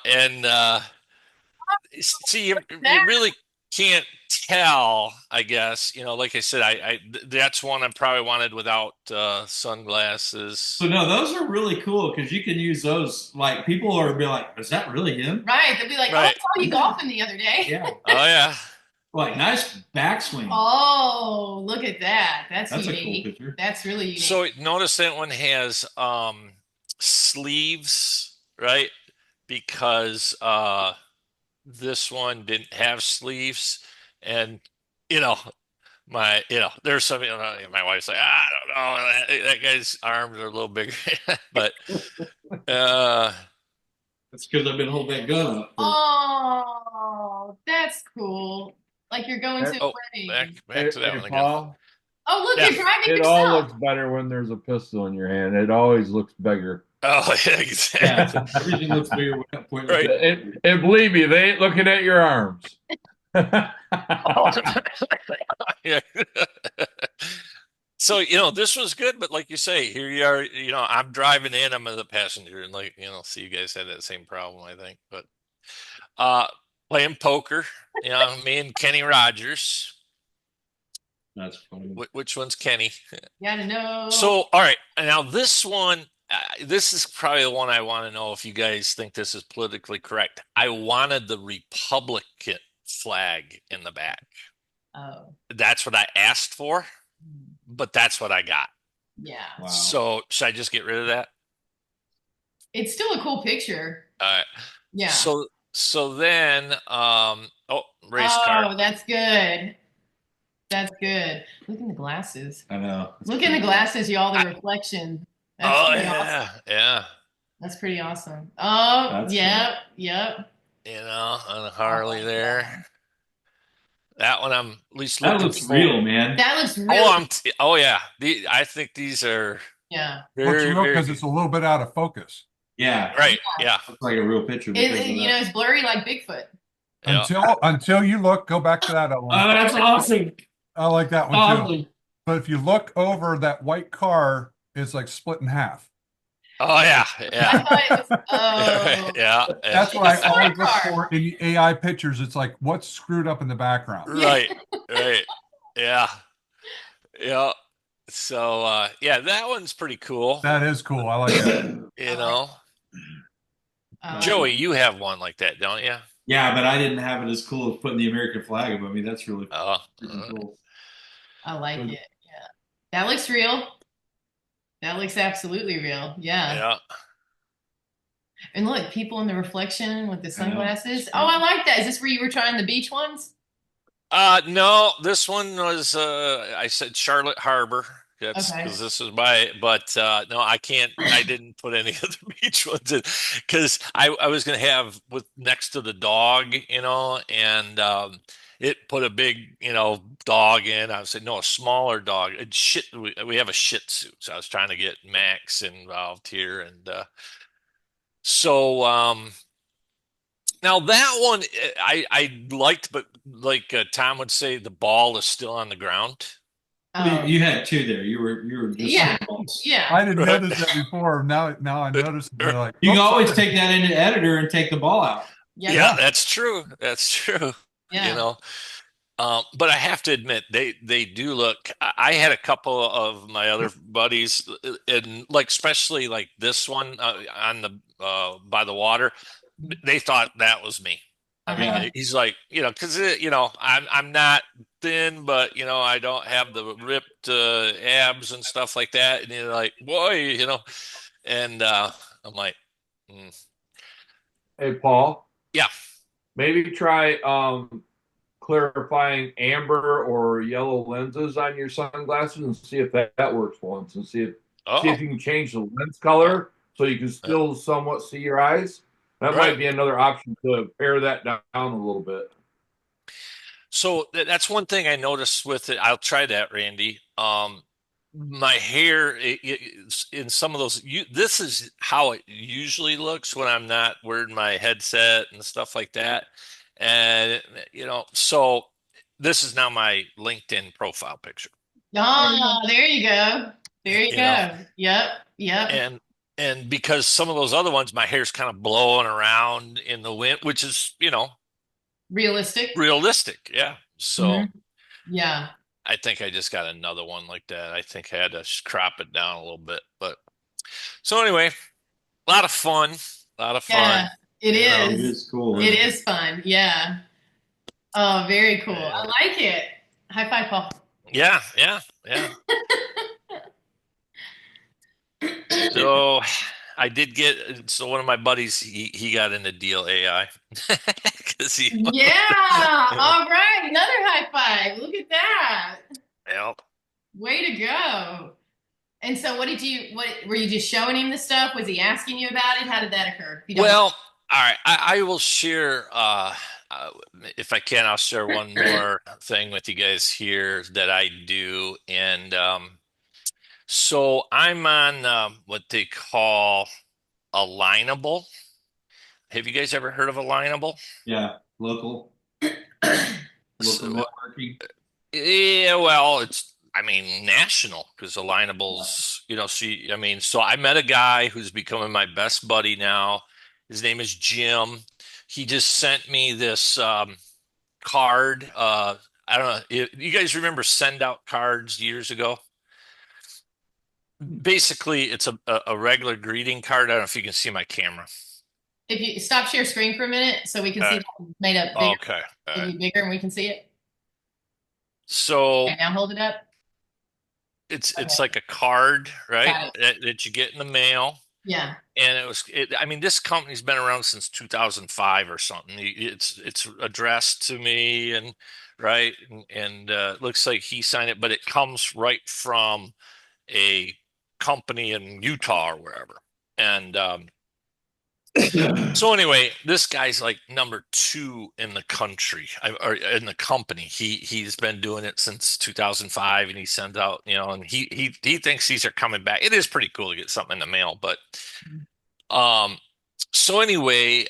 and see, you
That-
really can't tell, I guess. Like I said, that's one I probably wanted without sunglasses.
So no, those are really cool because you can use those. Like people are be like, "Is that really him?"
Right. They'll be like,
Right.
"Oh, I saw you golfing the other day."
Yeah.
Oh yeah.
Like nice backswing.
Oh, look at that. That's
a cool
unique.
picture.
That's really unique.
So notice that one has sleeves, right? Because this one didn't have sleeves, and you know there's some, my wife's like, I don't know, that guy's arms are a little bigger, but
That's because I've been holding that gun up.
Oh, that's cool. Like you're going to a wedding.
back to that one again.
Paul,
Oh, look,
Yeah.
you're driving
it all
yourself.
looks better when there's a pistol in your hand. It always looks bigger.
Oh, yeah, exactly.
Yeah, everything looks bigger with that point.
Right.
And believe me, they ain't looking at your arms.
Yeah. So, this was good, but like you say, here you are, I'm driving in, I'm the passenger, and see, you guys had that same problem, I think. But playing poker, me and Kenny Rogers.
That's funny.
Which one's Kenny?
Gotta know.
So, all right, now this one, this is probably the one I want to know if you guys think this is politically correct. I wanted the Republican flag in the back.
Oh.
That's what I asked for, but that's what I got.
Yeah.
Wow.
So should I just get rid of that?
It's still a cool picture.
All right.
Yeah.
So then, race car.
Oh, that's good. That's good. Look in the glasses.
I know.
Look in the glasses, y'all. The reflection. That's pretty awesome.
Yeah.
That's pretty awesome. Oh,
That's
yep.
On a Harley there. That one I'm at least
That
looking
looks
for.
real, man.
That looks real.
Oh yeah. I think these are
Looks real because it's a little bit out of focus.
Yeah.
Right. Yeah.
Looks like a real picture.
It's blurry like Bigfoot.
Until you look, go back to that one.
Oh, that's awesome.
I like that one
Awesome.
too. But if you look over, that white car is like split in half.
Oh yeah.
I thought it was,
Yeah.
That's what I always look for in the AI pictures. It's like what's screwed up in the background.
Right. Yeah. So that one's pretty cool.
That is cool. I like that.
Joey, you have one like that, don't you?
Yeah, but I didn't have it as cool as putting the American flag above me. That's really cool.
I like it. Yeah. That looks real. That looks absolutely real. Yeah. And look, people in the reflection with the sunglasses. Oh, I like that. Is this where you were trying the beach ones?
No, this one was I said Charlotte Harbor. That's because this is but no, I didn't put any of the beach ones in because I was gonna have with next to the dog, and it put a big, dog in. I was saying, no, a smaller dog. We have a Shih Tzu, so I was trying to get Max involved here, and so now that one I liked, but like Tom would say, the ball is still on the ground.
You had two there. You were just
yeah.
I didn't notice that before. Now I notice. Like,
you can always take that into editor and take the ball out.
Yeah, that's true. That's true.
Yeah.
But I have to admit, they do look. I had a couple of my other buddies, and like especially like this one on the by the water. They thought that was me. I mean, he's like, because I'm not thin, but I don't have the ripped abs and stuff like that. And you're like, boy, and I'm like,
Hey, Paul.
Yeah.
Maybe try clarifying amber or yellow lenses on your sunglasses and see if that works once, and see if you can change the lens color so you can still somewhat see your eyes. That might be another option to pare that down a little bit.
So that's one thing I noticed with it. I'll try that, Randy. My hair in some of those, this is how it usually looks when I'm not wearing my headset and stuff like that. And, so this is now my LinkedIn profile picture.
Oh, there you go. There you
You know,
go. Yep.
and because some of those other ones, my hair's kind of blowing around in the wind, which is,
Realistic.
realistic. So
Yeah.
I think I just got another one like that. I think I had to crop it down a little bit, but so anyway, a lot of fun, a lot of fun.
Yeah, it
It
is.
is cool.
It
Isn't it?
is fun. Yeah. Oh, very cool. I
Yeah.
like it. High five, Paul.
Yeah. So I did get, so one of my buddies, he got into Deal AI because
Yeah. All right. Another high five. Look at that.
Yep.
Way to go. And so what were you just showing him the stuff? Was he asking you about it? How did that occur? If you don't mind.
Well, all right. I will share, if I can, I'll share one more thing with you guys here that I do. And so I'm on what they call Alignable. Have you guys ever heard of Alignable?
Yeah, local
So,
networking.
yeah, well, I mean, national because Alignable's, so I met a guy who's becoming my best buddy now. His name is Jim. He just sent me this card. I don't know. You guys remember send out cards years ago? Basically, it's a regular greeting card. I don't know if you can see my camera.
If you stop share screen for a minute so we can see that made up bigger.
Okay.
Maybe bigger and we can see it.
So
Okay, now hold it up.
it's like a card, right?
Got it.
That you get in the mail.
Yeah.
And I mean, this company's been around since 2005 or something. It's addressed to me and right. And it looks like he signed it, but it comes right from a company in Utah or wherever. And so anyway, this guy's like number 2 in the country or in the company. He's been doing it since 2005, and he sends out, and he thinks these are coming back. It is pretty cool to get something in the mail, but so anyway,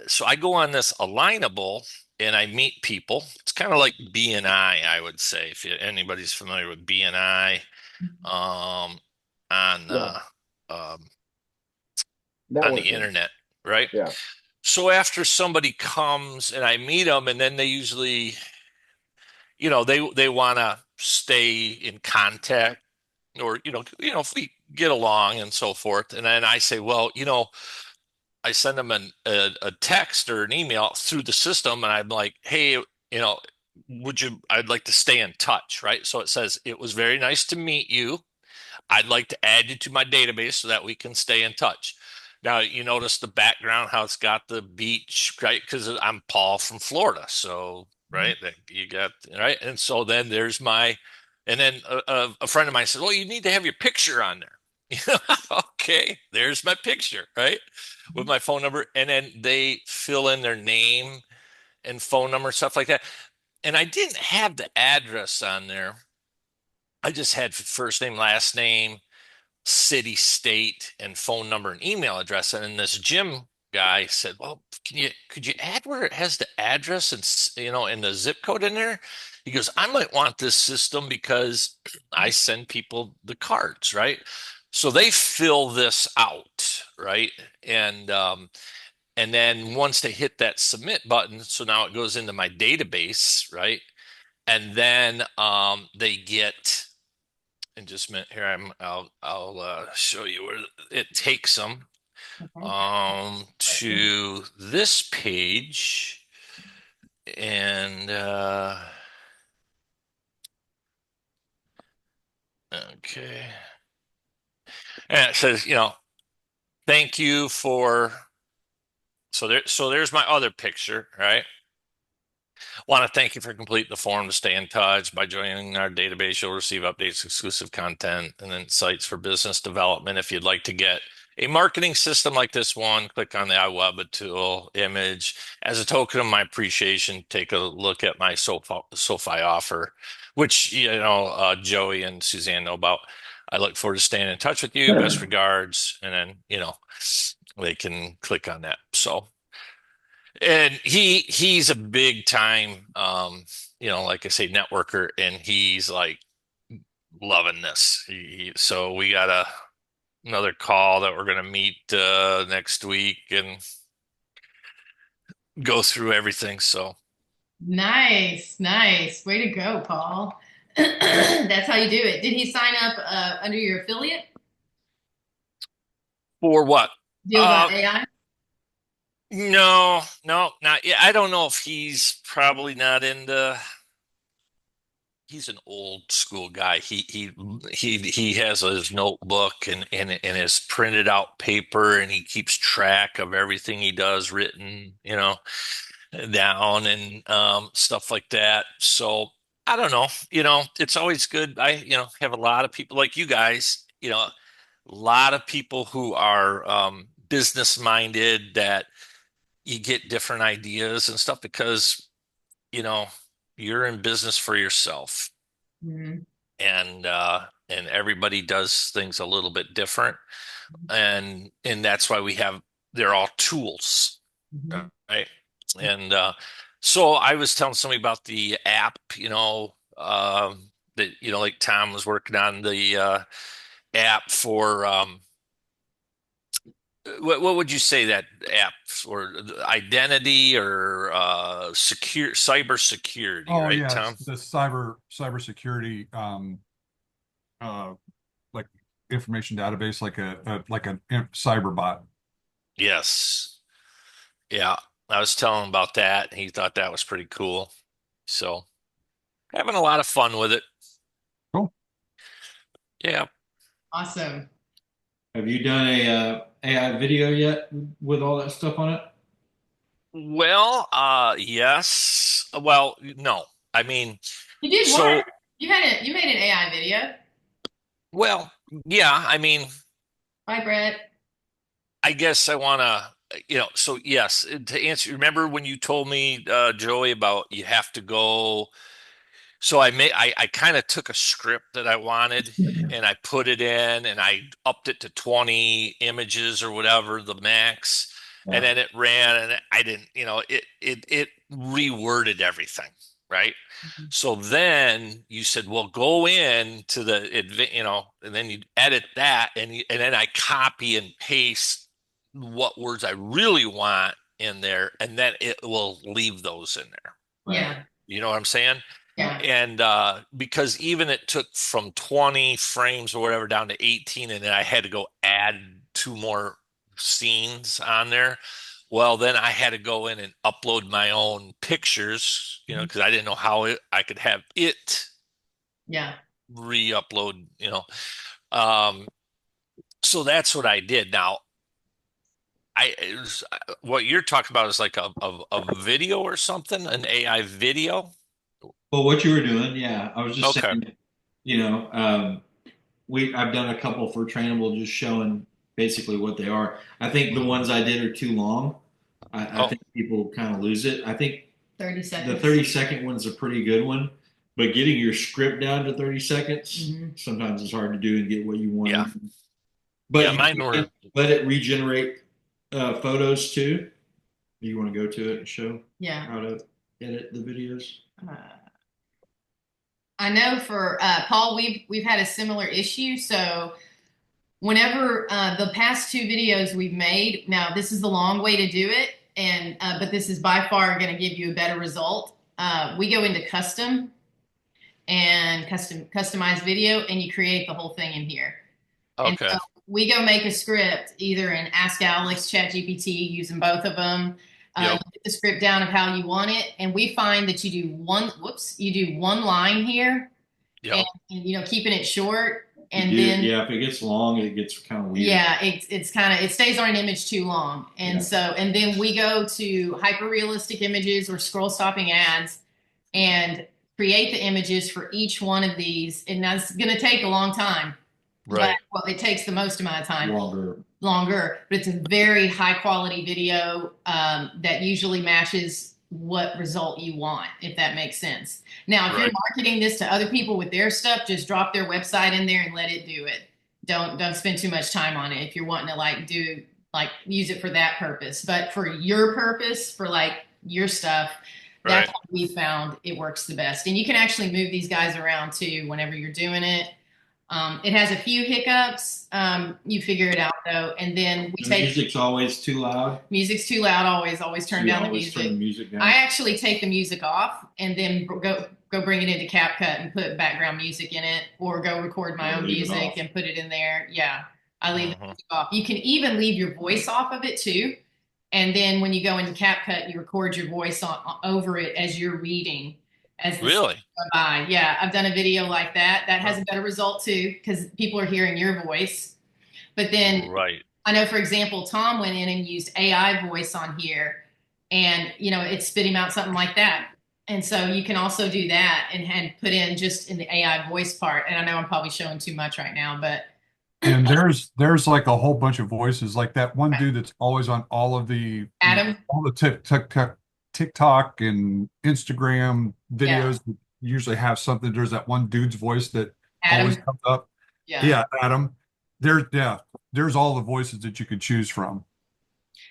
so I go on this Alignable and I meet people. It's kind of like BNI, I would say, if anybody's familiar with BNI, on on the internet, right?
Yeah.
So after somebody comes and I meet them, and then they usually, they want to stay in contact, or if we get along and so forth. And then I say, well, I send them a text or an email through the system, and I'm like, hey, I'd like to stay in touch, right? So it says, it was very nice to meet you. I'd like to add you to my database so that we can stay in touch. Now, you notice the background, how it's got the beach, right? Because I'm Paul from Florida. So, right, that you got, right. And so then and then a friend of mine said, well, you need to have your picture on there. Okay, there's my picture, right? With my phone number. And then they fill in their name and phone number, stuff like that. And I didn't have the address on there. I just had first name, last name, city, state, and phone number and email address. And then this Jim guy said, well, could you add where it has the address and the zip code in there? He goes, I might want this system because I send people the cards, right? So they fill this out, right? And then once they hit that submit button, so now it goes into my database, right? And then they get, in just a minute here, I'll show you where it takes them to this page. And okay. And it says, thank you for, so there's my other picture, right? Want to thank you for completing the form to stay in touch. By joining our database, you'll receive updates, exclusive content, and insights for business development. If you'd like to get a marketing system like this one, click on the iWeb tool image. As a token of my appreciation, take a look at my SoFi offer, which Joey and Suzanne know about. I look forward to staying in touch with you. Best regards, and then they can click on that. So. And he's a big time, like I say, networker, and he's like loving this. So we got another call that we're gonna meet next week and go through everything. So
Nice, nice. Way to go, Paul. That's how you do it. Did he sign up under your affiliate?
for what?
Deal.ai?
No, not yet. I don't know if he's probably not into. He's an old school guy. He has his notebook and his printed out paper, and he keeps track of everything he does written, down and stuff like that. So I don't know. It's always good. I have a lot of people like you guys. A lot of people who are business minded that you get different ideas and stuff because you know you're in business for yourself.
Mm-hmm.
And everybody does things a little bit different, and that's why they're all tools,
Mm-hmm.
right? And so I was telling somebody about the app, that like Tom was working on the app for what would you say that app for identity or cyber security,
Oh
right,
yeah, it's
Tom?
the cybersecurity uh like information database, like a cyber bot.
Yes. Yeah. I was telling him about that. He thought that was pretty cool. So having a lot of fun with it.
Cool.
Yeah.
Awesome.
Have you done a AI video yet with all that stuff on it?
Well, yes. Well, no. I mean,
You did one.
so,
You made an AI video.
well, yeah, I mean,
Bye, Brett.
I guess I want to, so yes, to answer, remember when you told me, Joey, about you have to go. So I kind of took a script that I wanted and I put it in and I upped it to 20 images or whatever, the max. And then it ran and I didn't, it reworded everything, right? So then you said, well, go in to and then you edit that and then I copy and paste what words I really want in there, and then it will leave those in there.
Yeah.
You know what I'm saying?
Yeah.
And because even it took from 20 frames or whatever down to 18, and then I had to go add two more scenes on there. Well, then I had to go in and upload my own pictures, because I didn't know how I could have it
Yeah.
re-upload, Um, so that's what I did. Now, what you're talking about is like a video or something, an AI video.
Well, what you were doing, yeah. I was just
Okay.
saying, you know, um, I've done a couple for Trainable, just showing basically what they are. I think the ones I did are too long. I think people kind of lose it. I think
30 seconds.
the 30-second one's a pretty good one, but getting your script down to 30 seconds sometimes it's hard to do and get what you want.
Yeah.
But
Yeah, mine were.
Let it regenerate photos too. Do you want to go to it and show how to edit the videos?
I know for Paul, we've had a similar issue. So whenever the past two videos we've made, now this is the long way to do it, and but this is by far going to give you a better result. We go into custom and customize video, and you create the whole thing in here.
Okay.
And so we go make a script either in Ask Alex, ChatGPT, using both of them. You get the script down of how you want it, and we find that you do one line here, and keeping it short, And then
yeah, if it gets long, it gets kind of weird.
Yeah, it's kind of, it stays on an image too long. And so, and then we go to hyper realistic images or scroll stopping ads and create the images for each one of these. And that's going to take a long time.
Right.
But, well, it takes the most amount of time.
Longer.
But it's a very high quality video that usually matches what result you want, if that makes sense. Now, if you're marketing this to other people with their stuff, just drop their website in there and let it do it. Don't spend too much time on it if you're wanting to use it for that purpose. But for your purpose, for like your stuff, that's what we found it works the best. And you can actually move these guys around too whenever you're doing it. It has a few hiccups. You figure it out though, and then
music's always too loud.
Music's too loud. Always turn down the music.
Turn the music down.
I actually take the music off and then go bring it into CapCut and put background music in it, or go record my own music and put it in there. Yeah, I leave the music off. You can even leave your voice off of it too, and then when you go into CapCut, you record your voice over it as you're reading.
Really?
Yeah, I've done a video like that. That has a better result too, because people are hearing your voice. But then, I know, for example, Tom went in and used AI voice on here, and it spit him out something like that. And so you can also do that and put in just in the AI voice part. And I know I'm probably showing too much right now, but.
And there's like a whole bunch of voices, like that one dude that's always on all of the
Adam,
all the TikTok and Instagram videos usually have something. There's that one dude's voice that always comes up. Yeah, Adam. There's all the voices that you could choose from.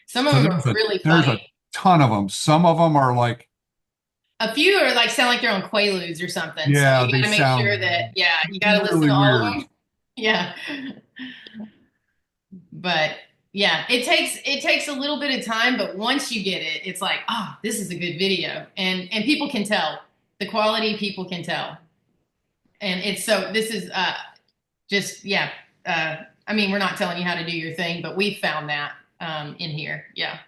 Some of them are really funny.
There's a ton of them. Some of them are like,
a few are like sound like they're on Quaaludes or something.
Yeah,
so you gotta make sure that you gotta listen to all of them. Yeah. But yeah, it takes a little bit of time, but once you get it, it's like, this is a good video. And people can tell. The quality, people can tell. And it's this is I mean, we're not telling you how to do your thing, but we found that in here. Yeah.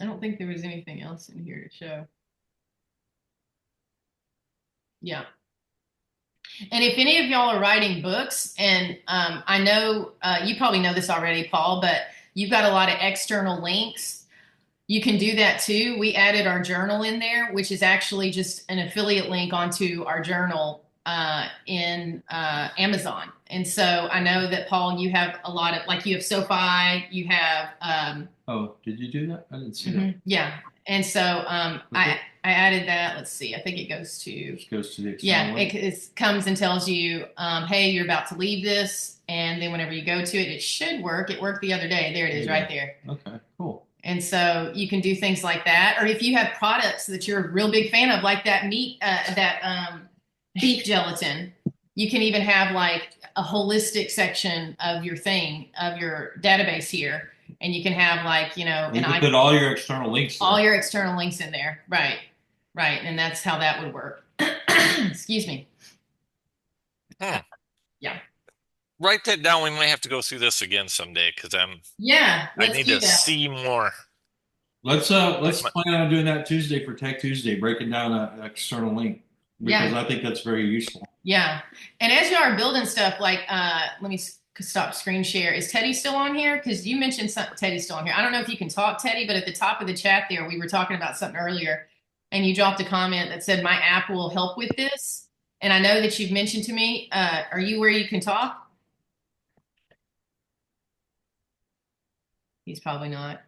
I don't think there was anything else in here to show. Yeah. And if any of y'all are writing books, and I know you probably know this already, Paul, but you've got a lot of external links. You can do that too. We added our journal in there, which is actually just an affiliate link onto our journal in Amazon. And so I know that, Paul, you have a lot of, like, you have SoFi, you have.
Oh, did you do that? I didn't see that.
Yeah. And so I added that. Let's see. I think it goes to.
It goes to the external link.
It comes and tells you, hey, you're about to leave this. And then whenever you go to it, it should work. It worked the other day. There it is, right there.
Okay, cool.
And so you can do things like that. Or if you have products that you're a real big fan of, like that beef gelatin, you can even have like a holistic section of your database here. And you can have like, you can
put all your external links there.
All your external links in there. Right. And that's how that would work. Excuse me. Yeah.
Write that down. We might have to go through this again someday because I need to see more.
Let's plan on doing that Tuesday for Tech Tuesday, breaking down an external link, because I think that's very useful.
Yeah. And as you are building stuff, like let me stop screen share. Is Teddy still on here? Because you mentioned Teddy's still on here. I don't know if you can talk, Teddy, but at the top of the chat there, we were talking about something earlier, and you dropped a comment that said, my app will help with this. And I know that you've mentioned to me, are you where you can talk? He's probably not.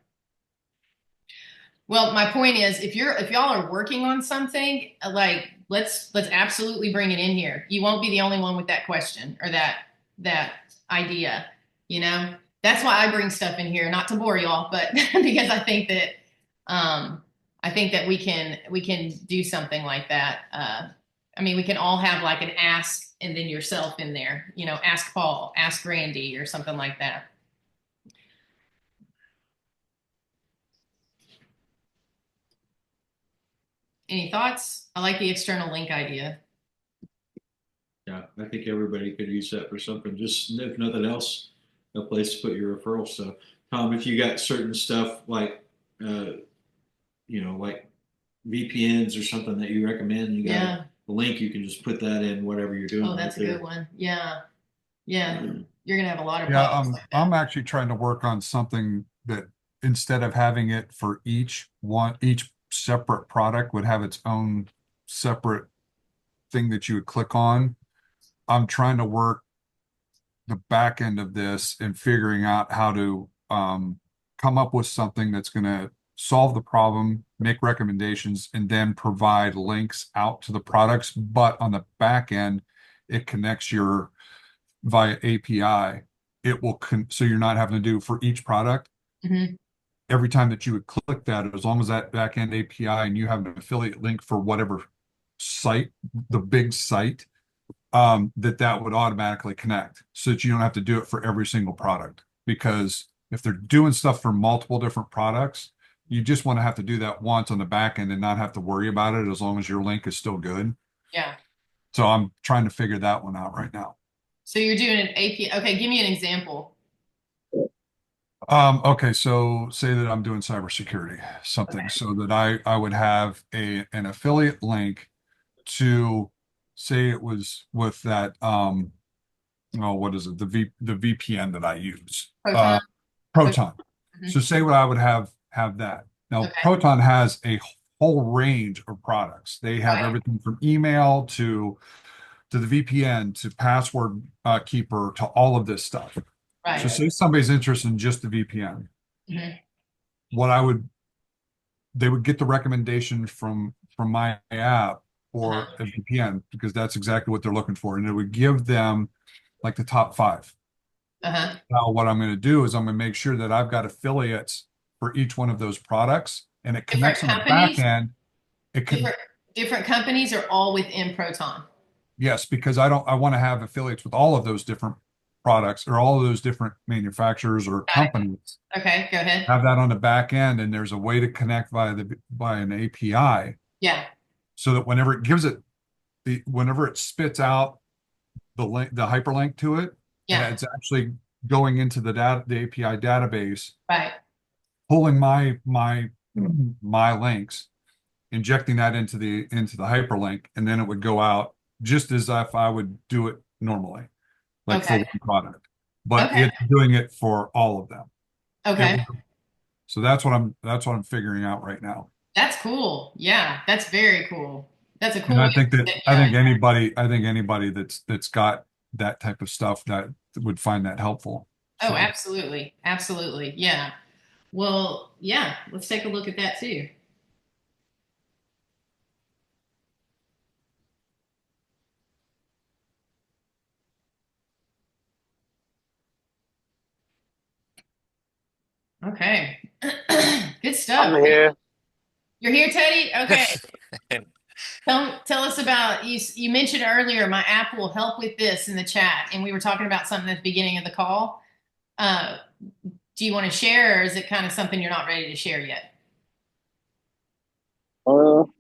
Well, my point is, if y'all are working on something, like let's absolutely bring it in here. You won't be the only one with that question or that idea. That's why I bring stuff in here, not to bore y'all, but because I think that we can do something like that. I mean, we can all have like an ask and then yourself in there. Ask Paul, ask Randy, or something like that. Any thoughts? I like the external link idea.
Yeah, I think everybody could use that for something. Just, if nothing else, a place to put your referral stuff. Tom, if you got certain stuff like, like VPNs or something that you recommend, you got link, you can just put that in whatever you're doing.
Oh, that's a good one. Yeah. Yeah. You're gonna have a lot of
Yeah,
problems like that.
I'm actually trying to work on something that instead of having it for each separate product would have its own separate thing that you would click on. I'm trying to work the back end of this and figuring out how to come up with something that's going to solve the problem, make recommendations, and then provide links out to the products. But on the back end, it connects your via API. It will so you're not having to do for each product.
Mhm.
Every time that you would click that, as long as that back end API and you have an affiliate link for whatever site, the big site, that would automatically connect so that you don't have to do it for every single product. Because if they're doing stuff for multiple different products, you just want to have to do that once on the back end and not have to worry about it as long as your link is still good.
Yeah.
So I'm trying to figure that one out right now.
So you're doing an API. Okay, give me an example.
Okay, so say that I'm doing cybersecurity, something, so that I would have an affiliate link to, say it was with that oh, what is it, the VPN that I use,
Proton.
Proton.
Mhm.
So say what I would have that. Now
Okay.
Proton has a whole range of products. They have
Right.
everything from email to the VPN to password keeper to all of this stuff.
Right.
So say somebody's interested in just the VPN.
Mhm.
What they would get the recommendation from my app or a VPN, because that's exactly what they're looking for. And it would give them like the top 5.
Uh-huh.
Now, what I'm going to do is I'm going to make sure that I've got affiliates for each one of those products, and it
Different
connects on the
companies?
back end. It can,
Different companies are all within Proton.
yes, because I want to have affiliates with all of those different products or all of those different manufacturers or companies.
Okay, go ahead.
Have that on the back end, and there's a way to connect via an API,
Yeah.
so that whenever it gives it whenever it spits out the link, the hyperlink to it,
Yeah.
and it's actually going into the API database,
Right.
pulling my links, injecting that into the hyperlink, and then it would go out just as if I would do it normally, like for
Okay.
one product. But
Okay.
it's doing it for all of them.
Okay.
So that's what I'm figuring out right now.
That's cool. Yeah, that's very cool. That's a cool
And I
way
think
to
that
set you up.
I think anybody that's got that type of stuff that would find that helpful.
Oh,
So,
absolutely. Absolutely. Yeah. Well, yeah, let's take a look at that too. Okay. Good stuff.
I'm here.
You're here, Teddy? Okay. Tell us about you mentioned earlier my app will help with this in the chat, and we were talking about something at the beginning of the call. Do you want to share, or is it kind of something you're not ready to share yet?
Well,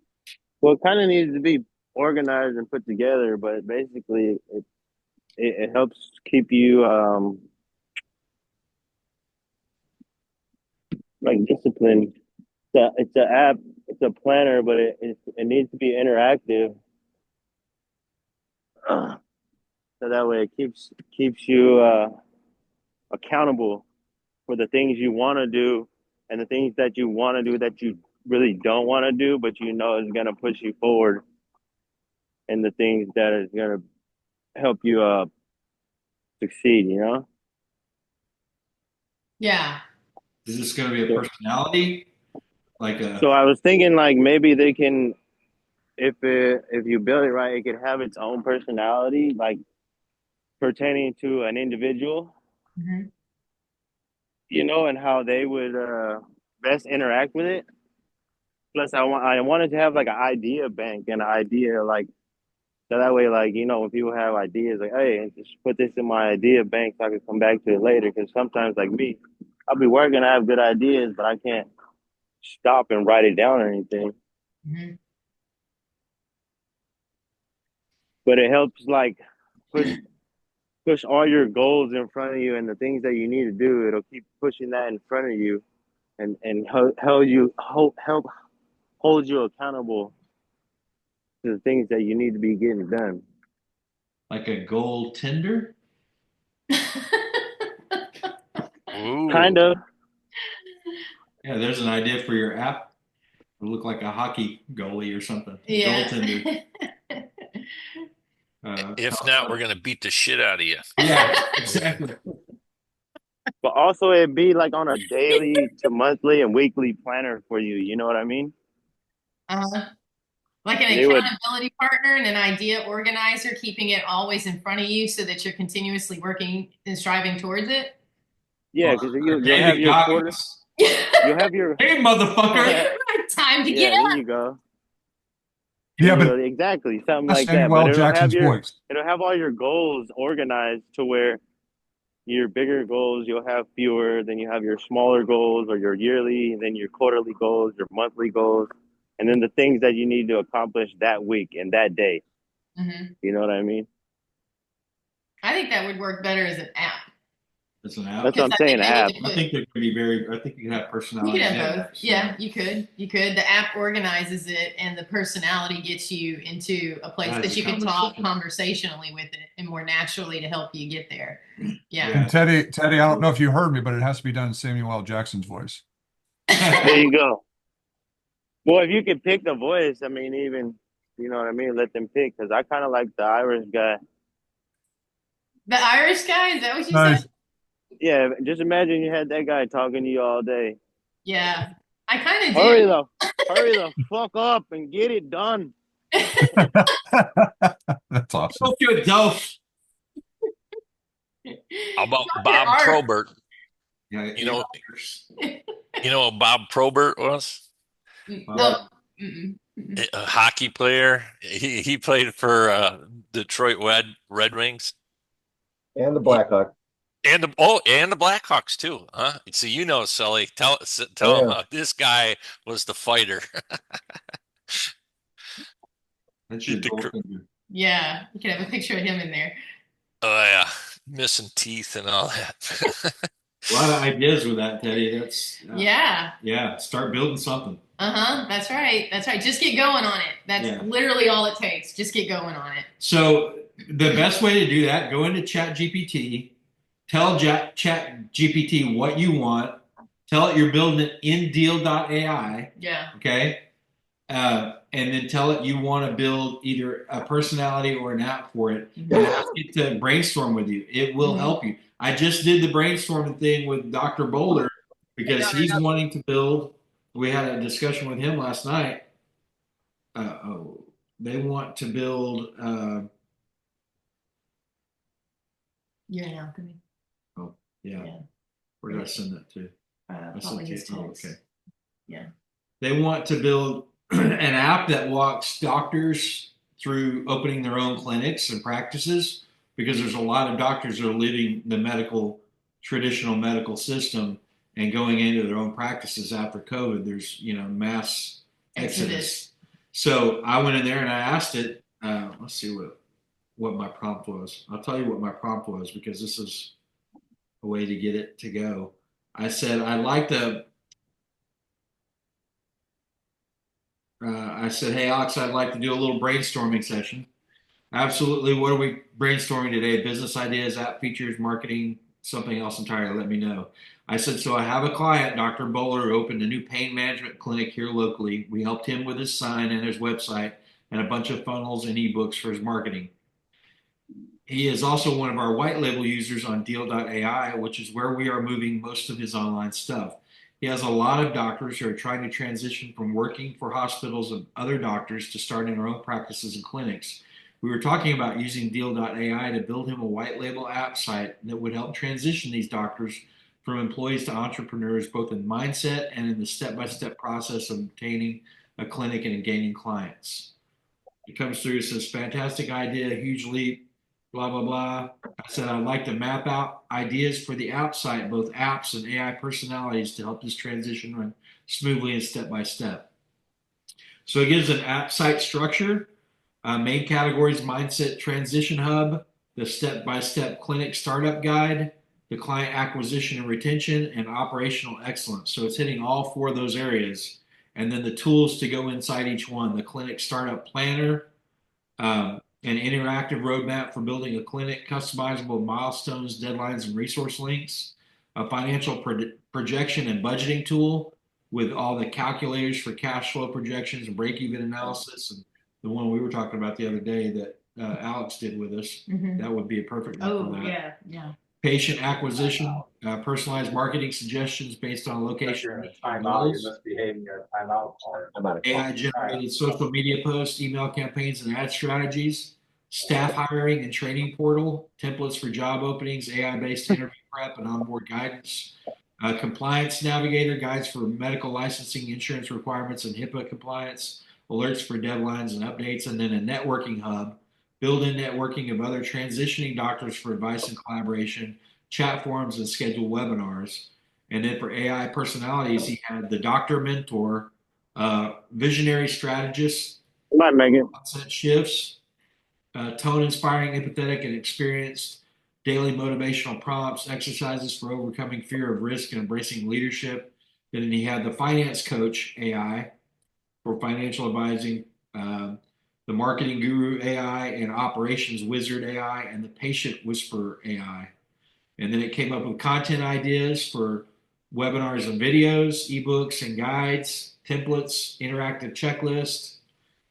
it kind of needs to be organized and put together, but basically, it helps keep you like disciplined. It's an app, it's a planner, but it needs to be interactive, so that way it keeps you accountable for the things you want to do and the things that you want to do that you really don't want to do, but you know is going to push you forward, and the things that is going to help you succeed. You know.
Yeah.
Is this going to be a personality?
So I was thinking like maybe they can, if you build it right, it could have its own personality, like pertaining to an individual,
Mhm.
you know, and how they would best interact with it. Plus, I wanted to have like an idea bank and an idea like, so that way, like, you know, when people have ideas, like, hey, just put this in my idea bank so I can come back to it later. Because sometimes, like me, I'll be working, I have good ideas, but I can't stop and write it down or anything.
Mhm.
But it helps like push all your goals in front of you and the things that you need to do. It'll keep pushing that in front of you, and help hold you accountable to the things that you need to be getting done.
Like a goaltender?
Ooh.
Kind of.
Yeah, there's an idea for your app. It'll look like a hockey goalie or something.
Yeah.
Goaltender.
If not, we're gonna beat the shit out of you.
Yeah, exactly.
But also, it'd be like on a daily to monthly and weekly planner for you. You know what I mean?
Like an
They would.
accountability partner and an idea organizer, keeping it always in front of you so that you're continuously working and striving towards it.
Yeah, because you'll have your quarter. You'll have your.
Hey, motherfucker!
Time to
Yeah,
get
there
up.
you go.
Yeah, but
exactly something
that's
like that.
Samuel
But
Jackson's voice.
it'll have all your goals organized to where your bigger goals you'll have fewer, then you have your smaller goals or your yearly, then your quarterly goals, your monthly goals, and then the things that you need to accomplish that week and that day.
Mm-hmm.
You know what I mean?
I think that would work better as an app.
It's an app.
That's what I'm saying. App.
I think they could be very. I think you could have
You
personality.
could have both.
Apps,
Yeah, you could. You could. The app organizes it, and the personality gets you into a place that you can talk conversationally with it and more naturally to help you get there. Yeah.
And Teddy, I don't know if you heard me, but it has to be done in Samuel L. Jackson's voice.
There you go. Well, if you could pick the voice, I mean, even, you know what I mean? Let them pick, because I kind of like the Irish guy.
The Irish guy? Is that what you
Nice.
said?
Yeah, just imagine you had that guy talking to you all day.
Yeah, I kind of do.
Hurry the fuck up and get it done.
That's awesome.
Hope you're dope.
How about Bob Probert?
Yeah,
you know what Bob Probert was?
No.
A hockey player. He played for Detroit Red Wings
and the Blackhawks.
And the Blackhawks too, huh? So Sully, tell him this guy was the fighter.
Yeah, you could have a picture of him in there.
Oh yeah, missing teeth and all that.
A lot of ideas with that, Teddy. That's
yeah.
Start building something.
That's right. Just get going on it. That's literally all it takes. Just get going on it.
So the best way to do that, go into ChatGPT. Tell ChatGPT what you want. Tell it you're building it in deal.ai.
Yeah.
Okay. And then tell it you want to build either a personality or an app for it. And ask it to brainstorm with you. It will help you. I just did the brainstorming thing with Dr. Boulder because he's wanting to build. We had a discussion with him last night. They want to build.
Alchemy.
Oh, yeah. Where did I send that to? Okay.
Yeah.
They want to build an app that walks doctors through opening their own clinics and practices, because there's a lot of doctors that are leaving the traditional medical system and going into their own practices after COVID. There's, mass exodus. So I went in there and I asked it, let's see what my prompt was. I'll tell you what my prompt was, because this is a way to get it to go. I said, I said, hey, Alex, I'd like to do a little brainstorming session. Absolutely. What are we brainstorming today? Business ideas, app features, marketing, something else entirely. Let me know. I said, so I have a client, Dr. Bowler, who opened a new pain management clinic here locally. We helped him with his sign and his website and a bunch of funnels and ebooks for his marketing. He is also one of our white label users on deal.ai, which is where we are moving most of his online stuff. He has a lot of doctors who are trying to transition from working for hospitals and other doctors to starting their own practices and clinics. We were talking about using deal.ai to build him a white label app site that would help transition these doctors from employees to entrepreneurs, both in mindset and in the step-by-step process of obtaining a clinic and gaining clients. He comes through and says, fantastic idea, huge leap, blah, blah, blah. I said, I'd like to map out ideas for the app site, both apps and AI personalities, to help this transition run smoothly and step-by-step. So it gives an app site structure, main categories, mindset transition hub, the step-by-step clinic startup guide, the client acquisition and retention, and operational excellence. So it's hitting all four of those areas. And then the tools to go inside each one, the clinic startup planner, An interactive roadmap for building a clinic, customizable milestones, deadlines, and resource links, a financial projection and budgeting tool with all the calculators for cash flow projections and break-even analysis, and the one we were talking about the other day that Alex did with us. That would be a perfect one for that.
Yeah.
Patient acquisition, personalized marketing suggestions based on location goals. AI-generated social media posts, email campaigns, and ad strategies. Staff hiring and training portal, templates for job openings, AI-based interview prep and onboard guidance. Compliance navigator, guides for medical licensing, insurance requirements, and HIPAA compliance. Alerts for deadlines and updates. And then a networking hub, build-in networking of other transitioning doctors for advice and collaboration, chat forums, and scheduled webinars. And then for AI personalities, he had the doctor mentor, visionary strategist, mindset shifts, tone inspiring, empathetic, and experienced, daily motivational prompts, exercises for overcoming fear of risk and embracing leadership. Then he had the finance coach AI for financial advising, the marketing guru AI, and operations wizard AI, and the patient whisperer AI. And then it came up with content ideas for webinars and videos, ebooks and guides, templates, interactive checklists,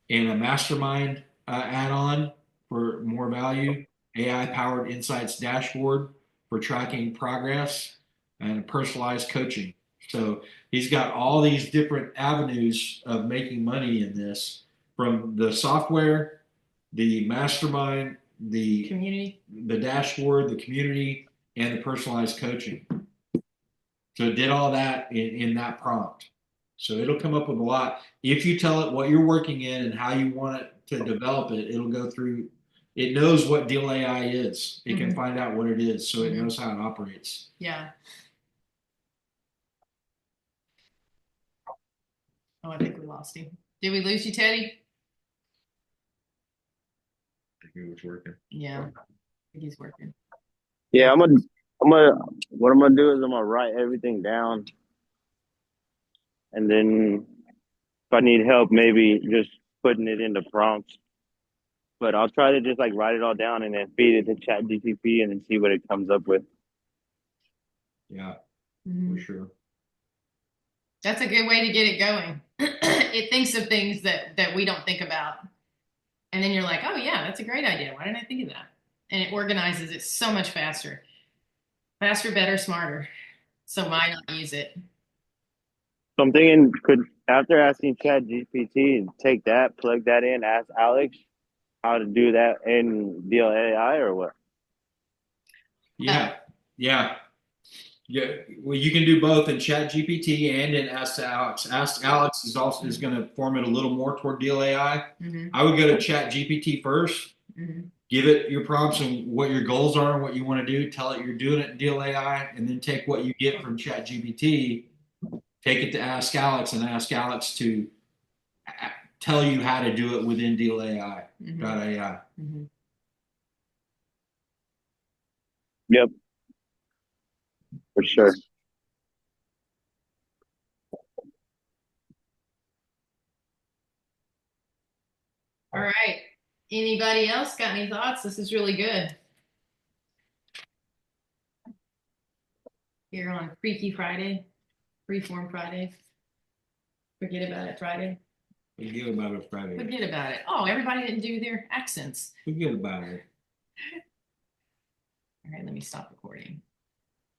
and a mastermind add-on for more value, AI-powered insights dashboard for tracking progress, and personalized coaching. So he's got all these different avenues of making money in this, from the software, the mastermind, the
community,
the dashboard, the community, and the personalized coaching. So it did all that in that prompt. So it'll come up with a lot. If you tell it what you're working in and how you want it to develop it, it'll go through. It knows what Deal AI is. It can find out what it is, so it knows how it operates.
Yeah. Oh, I think we lost him. Did we lose you, Teddy?
I think it was working.
Yeah, I think he's working.
Yeah, what I'm gonna do is I'm gonna write everything down, and then if I need help, maybe just putting it into prompts. But I'll try to just like write it all down and then feed it to Chat GTP and then see what it comes up with.
Yeah, for sure.
That's a good way to get it going. It thinks of things that we don't think about. And then you're like, oh yeah, that's a great idea. Why didn't I think of that? And it organizes it so much faster. Faster, better, smarter. So why not use it?
So I'm thinking, after asking Chat GPT, take that, plug that in, ask Alex how to do that in Deal AI or what?
Yeah. Well, you can do both in Chat GPT and in Ask Alex. Ask Alex is going to form it a little more toward Deal AI. I would go to Chat GPT first. Give it your prompts and what your goals are and what you want to do. Tell it you're doing it in Deal AI, and then take what you get from Chat GPT, take it to Ask Alex, and ask Alex to tell you how to do it within Deal AI. .ai.
Yep, for sure.
All right. Anybody else got any thoughts? This is really good. Here on Freaky Friday, Freeform Friday. Forget about it Friday.
Forget about it Friday.
Forget about it. Oh, everybody didn't do their accents.
Forget about it.
All right, let me stop recording.